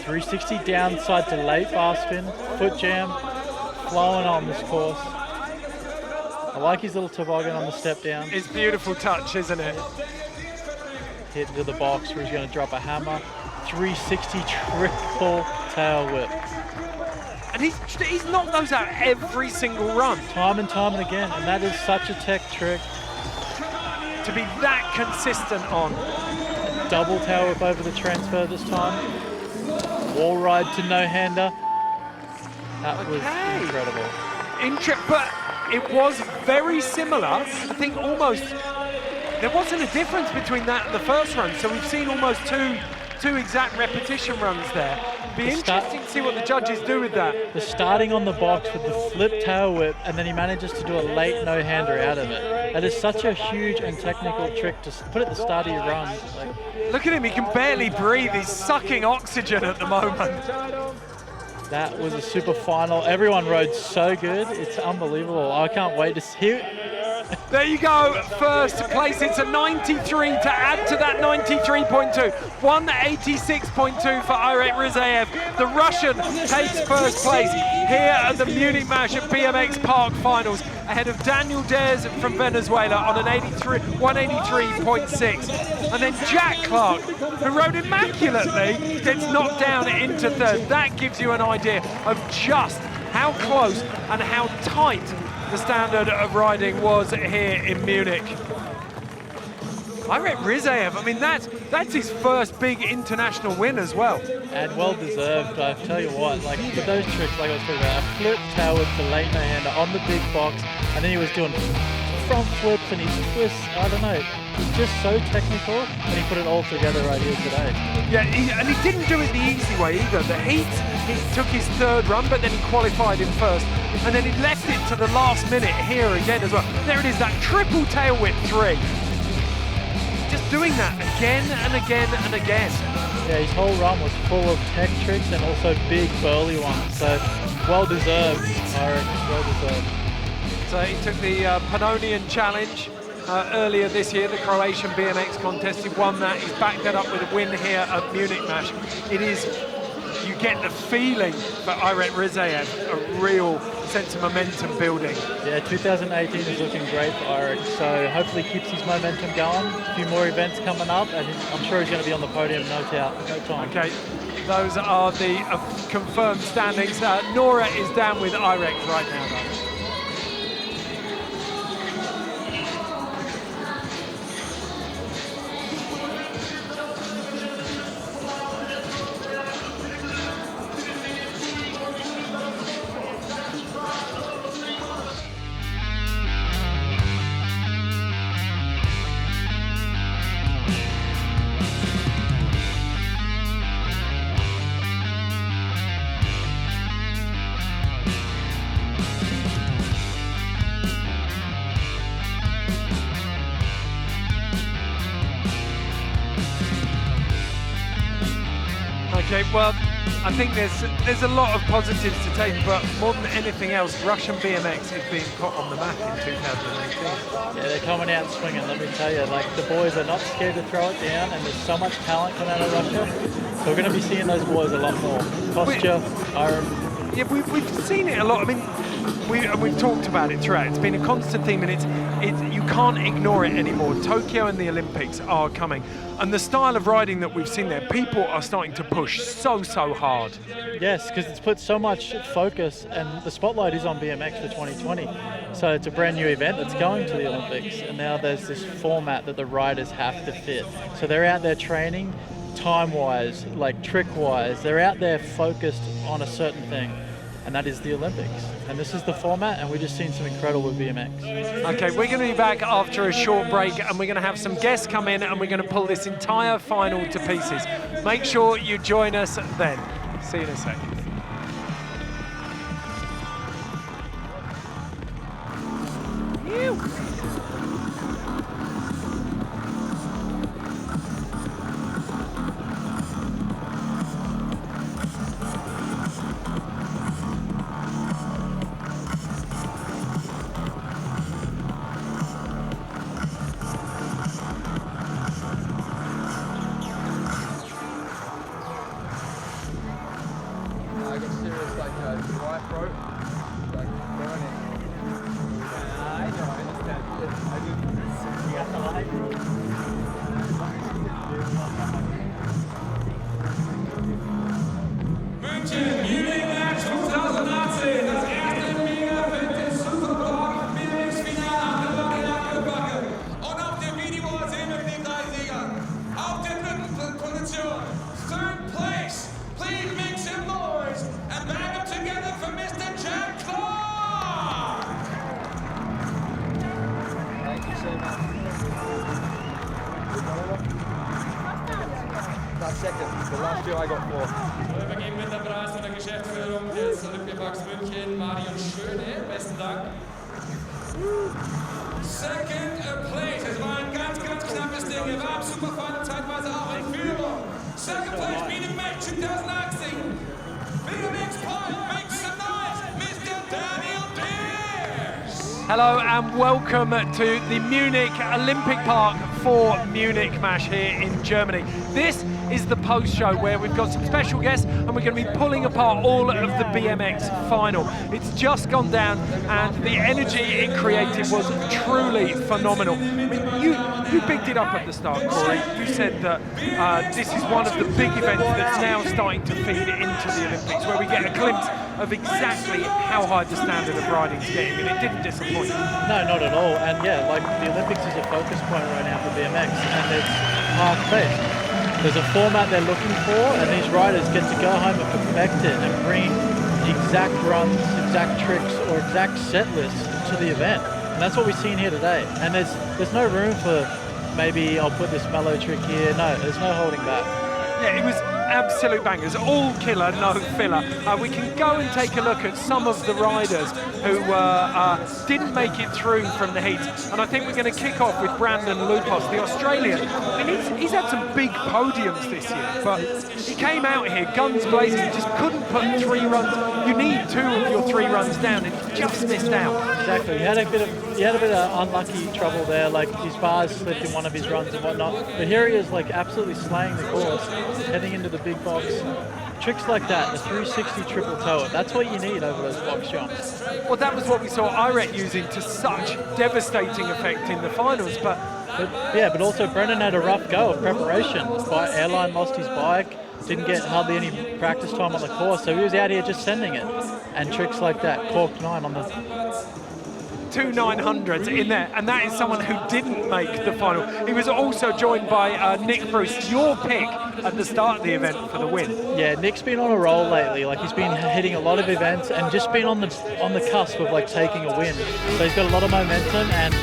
360 downside to late bar spin, foot jam, flowing on this course. I like his little toboggan on the step down. It's beautiful touch, isn't it? Hit into the box where he's going to drop a hammer. 360 triple tail whip. And he's knocked those out every single run. Time and time and again, and that is such a tech trick. To be that consistent on. Double tail whip over the transfer this time. Wall ride to no-hander. That was incredible. But it was very similar. I think almost, there wasn't a difference between that and the first run. So we've seen almost two exact repetition runs there. Be interesting to see what the judges do with that. The starting on the box with the flip tail whip, and then he manages to do a late no-hander out of it. That is such a huge and technical trick to put at the start of your run. Look at him, he can barely breathe. He's sucking oxygen at the moment. That was a super final. Everyone rode so good. It's unbelievable. I can't wait to see it. There you go, first place. It's a 93 to add to that 93.2. 186.2 for Irek Rizaev. The Russian takes first place here at the Munich Mash at BMX Park Finals, ahead of Daniel Dares from Venezuela on an 183.6. And then Jack Clark, who rode immaculately, gets knocked down into third. That gives you an idea of just how close and how tight the standard of riding was here in Munich. Irek Rizaev, I mean, that's his first big international win as well. And well deserved, I tell you what, like with those tricks, like I was talking about, a flip tail with the late no-hander on the big box, and then he was doing front flips and his twists, I don't know, he's just so technical, and he put it all together right here today. Yeah, and he didn't do it the easy way either. The heat, he took his third run, but then he qualified in first, and then he left it to the last minute here again as well. There it is, that triple tail whip 3. Just doing that again and again and again. Yeah, his whole run was full of tech tricks and also big burly ones, so well deserved, Irek, well deserved. So he took the Pannonian Challenge earlier this year, the Croatian BMX contest. He won that. He's backed that up with a win here at Munich Mash. It is, you get the feeling for Irek Rizaev, a real sense of momentum building. Yeah, 2018 is looking great for Irek, so hopefully keeps his momentum going. A few more events coming up, and I'm sure he's going to be on the podium no time. Okay, those are the confirmed standings. Nora is down with Irek right now, though. Okay, well, I think there's a lot of positives to take, but more than anything else, Russian BMX is being put on the map in 2018. Yeah, they're coming out swinging, let me tell you. Like, the boys are not scared to throw it down, and there's so much talent coming out of Russia. So we're going to be seeing those boys a lot more. Posture, iron. Yeah, we've seen it a lot. I mean, we've talked about it throughout. It's been a constant theme, and you can't ignore it anymore. Tokyo and the Olympics are coming. And the style of riding that we've seen there, people are starting to push so hard. Yes, because it's put so much focus, and the spotlight is on BMX for 2020. So it's a brand new event that's going to the Olympics, and now there's this format that the riders have to fit. So they're out there training time-wise, like trick-wise. They're out there focused on a certain thing, and that is the Olympics. And this is the format, and we've just seen some incredible BMX. Okay, we're going to be back after a short break, and we're going to have some guests come in, and we're going to pull this entire final to pieces. Make sure you join us then. See you in a second. second. The last two I got 4. Wir übergeben mit der Preis von der Geschäftsführung des Olympiaparks München, Marion Schöne. Besten Dank. Second place. Es war ein ganz, ganz knappes Ding. Er war am Superfund zeitweise auch in Führung. Second place, BMX 2018. BMX Park makes some noise. Mr. Daniel Pierce. Hello and welcome to the Munich Olympic Park for Munich Mash here in Germany. This is the post show where we've got some special guests and we're going to be pulling apart all of the BMX final. It's just gone down and the energy it created was truly phenomenal. I mean, you picked it up at the start, Corey. You said that this is one of the big events that's now starting to feed into the Olympics, where we get a glimpse of exactly how high the standard of riding is getting, and it didn't disappoint. No, not at all. And yeah, like the Olympics is a focus point right now for BMX, and it's park-based. There's a format they're looking for, and these riders get to go home and perfect it and bring exact runs, exact tricks, or exact set lists to the event. And that's what we've seen here today. And there's no room for maybe I'll put this mellow trick here. No, there's no holding back. Yeah, it was absolute bangers, all killer, no filler. We can go and take a look at some of the riders who didn't make it through from the heat. And I think we're going to kick off with Brandon Lupos, the Australian. I mean, he's had some big podiums this year, but he came out here guns blazing, just couldn't put 3 runs. You need 2 of your 3 runs down, and he just missed out. Exactly. He had a bit of unlucky trouble there, like his bars slipped in one of his runs and whatnot. But here he is, like absolutely slaying the course, heading into the big box. Tricks like that, the 360 triple toe, that's what you need over those box jumps. Well, that was what we saw Iret using to such devastating effect in the finals, but also Brendan had a rough go of preparation. Airline lost his bike, didn't get hardly any practice time on the course, so he was out here just sending it. And tricks like that, cork 9 on the 2 900s in there, and that is someone who didn't make the final. He was also joined by Nick Bruce, your pick at the start of the event for the win. Yeah, Nick's been on a roll lately. Like he's been hitting a lot of events and just been on the cusp of like taking a win. So he's got a lot of momentum and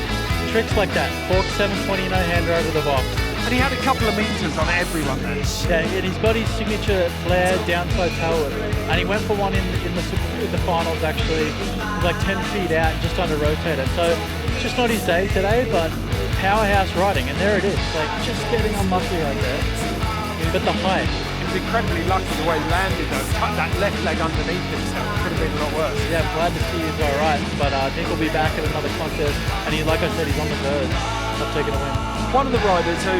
tricks like that. Cork 720 no hander over the box. And he had a couple of meters on everyone there. Yeah, and he's got his signature flare downside toe, and he went for one in the finals actually. He was like 10 feet out and just under rotator. So it's just not his day today, but powerhouse riding, and there it is. Like just getting unlucky right there. But the height. He was incredibly lucky the way he landed though. Cut that left leg underneath himself. Could have been a lot worse. Yeah, I'm glad to see he's all right. But Nick will be back at another contest, and like I said, he's on the verge of taking a win. One of the riders who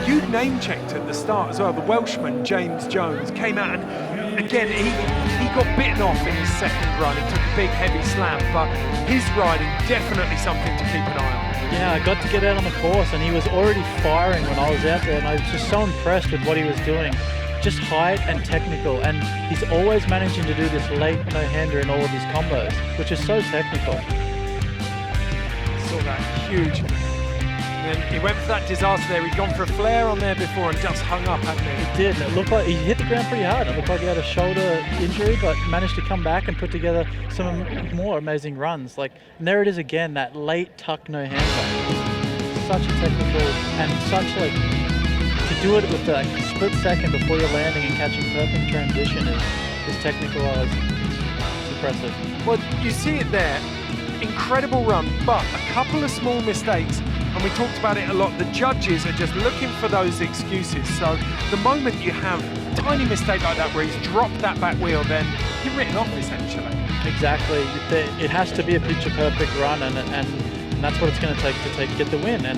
you name-checked at the start as well, the Welshman James Jones, came out and again he got bitten off in his second run. He took a big heavy slam, but his riding definitely something to keep an eye on. Yeah, I got to get out on the course and he was already firing when I was out there, and I was just so impressed with what he was doing. Just height and technical, and he's always managing to do this late no-hander in all of his combos, which is so technical. Saw that huge. And he went for that disaster there. He'd gone for a flare on there before and just hung up, hadn't he? He did. It looked like he hit the ground pretty hard. It looked like he had a shoulder injury, but managed to come back and put together some more amazing runs. Like, and there it is again, that late tuck no-hander. Such a technical and such like, to do it with the split second before you're landing and catching perfect transition is technical. It's impressive. Well, you see it there. Incredible run, but a couple of small mistakes. And we talked about it a lot, the judges are just looking for those excuses. So the moment you have a tiny mistake like that where he's dropped that back wheel, then you're written off essentially. Exactly, it has to be a picture perfect run, and that's what it's going to take get the win. And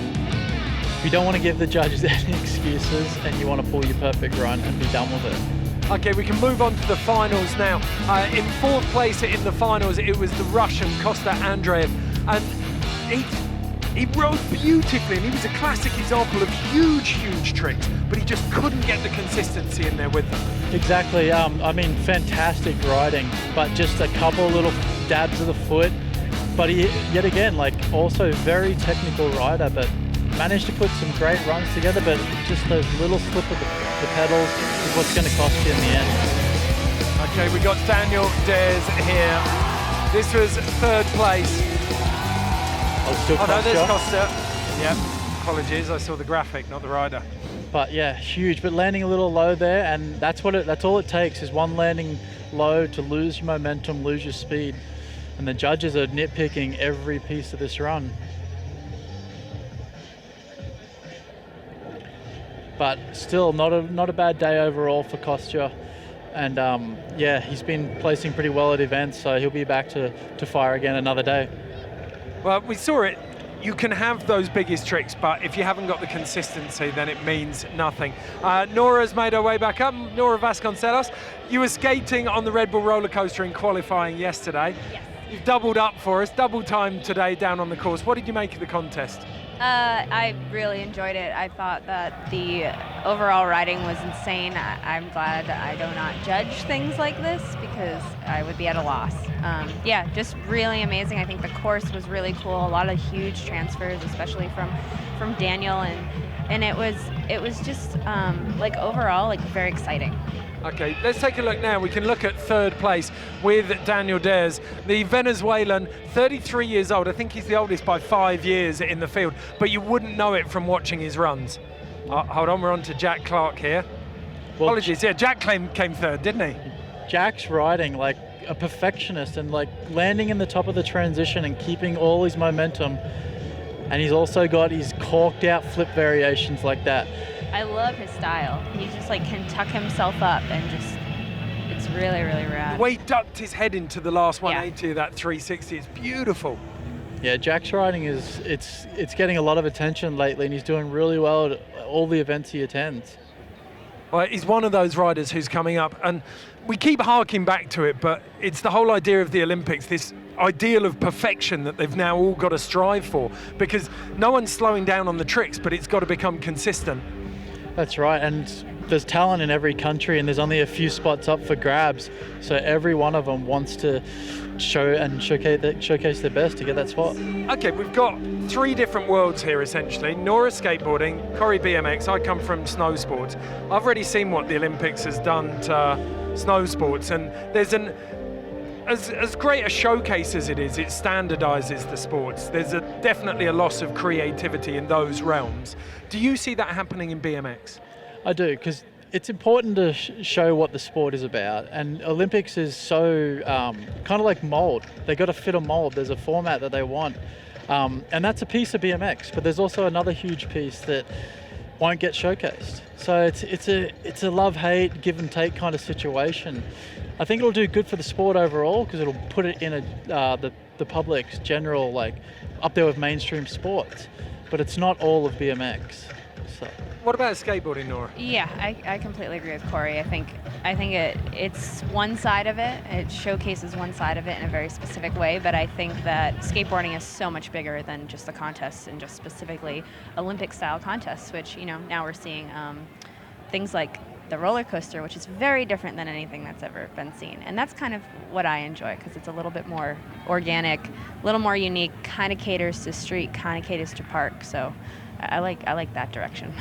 you don't want to give the judges any excuses, and you want to pull your perfect run and be done with it. Okay, we can move on to the finals now. In 4th place in the finals, it was the Russian Kosta Andreev, and he rode beautifully, and he was a classic example of huge tricks, but he just couldn't get the consistency in there with them. Exactly, I mean, fantastic riding, but just a couple little dabs of the foot. But he, yet again, like also very technical rider, but managed to put some great runs together, but just those little slip of the pedals is what's going to cost you in the end. Okay, we got Daniel Dares here. This was 3rd place. Oh, no, there's Costa. Yeah, apologies, I saw the graphic, not the rider. But yeah, huge. But landing a little low there, and that's all it takes is one landing low to lose your momentum, lose your speed. And the judges are nitpicking every piece of this run. But still, not a bad day overall for Kostya. And yeah, he's been placing pretty well at events, so he'll be back to fire again another day. Well, we saw it. You can have those biggest tricks, but if you haven't got the consistency, then it means nothing. Nora's made her way back up. Nora Vasconcelos, you were skating on the Red Bull roller coaster in qualifying yesterday. Yes. You've doubled up for us, double time today down on the course. What did you make of the contest? I really enjoyed it. I thought that the overall riding was insane. I'm glad I do not judge things like this because I would be at a loss. Yeah, just really amazing. I think the course was really cool. A lot of huge transfers, especially from Daniel, and it was just like overall like very exciting. Okay, let's take a look now. We can look at third place with Daniel Dares, the Venezuelan, 33 years old. I think he's the oldest by 5 years in the field, but you wouldn't know it from watching his runs. Hold on, we're on to Jack Clark here. Well, apologies, yeah, Jack came third, didn't he? Jack's riding like a perfectionist and like landing in the top of the transition and keeping all his momentum. And he's also got his corked out flip variations like that. I love his style. He just like can tuck himself up and just, it's really, really rad. The way he ducked his head into the last 180 of that 360, it's beautiful. Yeah, Jack's riding it's getting a lot of attention lately, and he's doing really well at all the events he attends. Well, he's one of those riders who's coming up, and we keep harking back to it, but it's the whole idea of the Olympics, this ideal of perfection that they've now all got to strive for, because no one's slowing down on the tricks, but it's got to become consistent. That's right, and there's talent in every country, and there's only a few spots up for grabs, so every one of them wants to showcase their best to get that spot. Okay, we've got 3 different worlds here essentially. Nora skateboarding, Corey BMX, I come from snow sports. I've already seen what the Olympics has done to snow sports, and there's as great a showcase as it is, it standardizes the sports. There's definitely a loss of creativity in those realms. Do you see that happening in BMX? I do, because it's important to show what the sport is about, and Olympics is so kind of like mold. They got to fit a mold. There's a format that they want, and that's a piece of BMX. But there's also another huge piece that won't get showcased. So it's a love-hate, give and take kind of situation. I think it'll do good for the sport overall because it'll put it in the public's general, like up there with mainstream sports. But it's not all of BMX. So. What about skateboarding, Nora? Yeah, I completely agree with Corey. I think it's one side of it. It showcases one side of it in a very specific way, but I think that skateboarding is so much bigger than just the contests and just specifically Olympic-style contests, which, you know, now we're seeing things like the roller coaster, which is very different than anything that's ever been seen. And that's kind of what I enjoy because it's a little bit more organic, a little more unique, kind of caters to street, kind of caters to park. So I like that direction.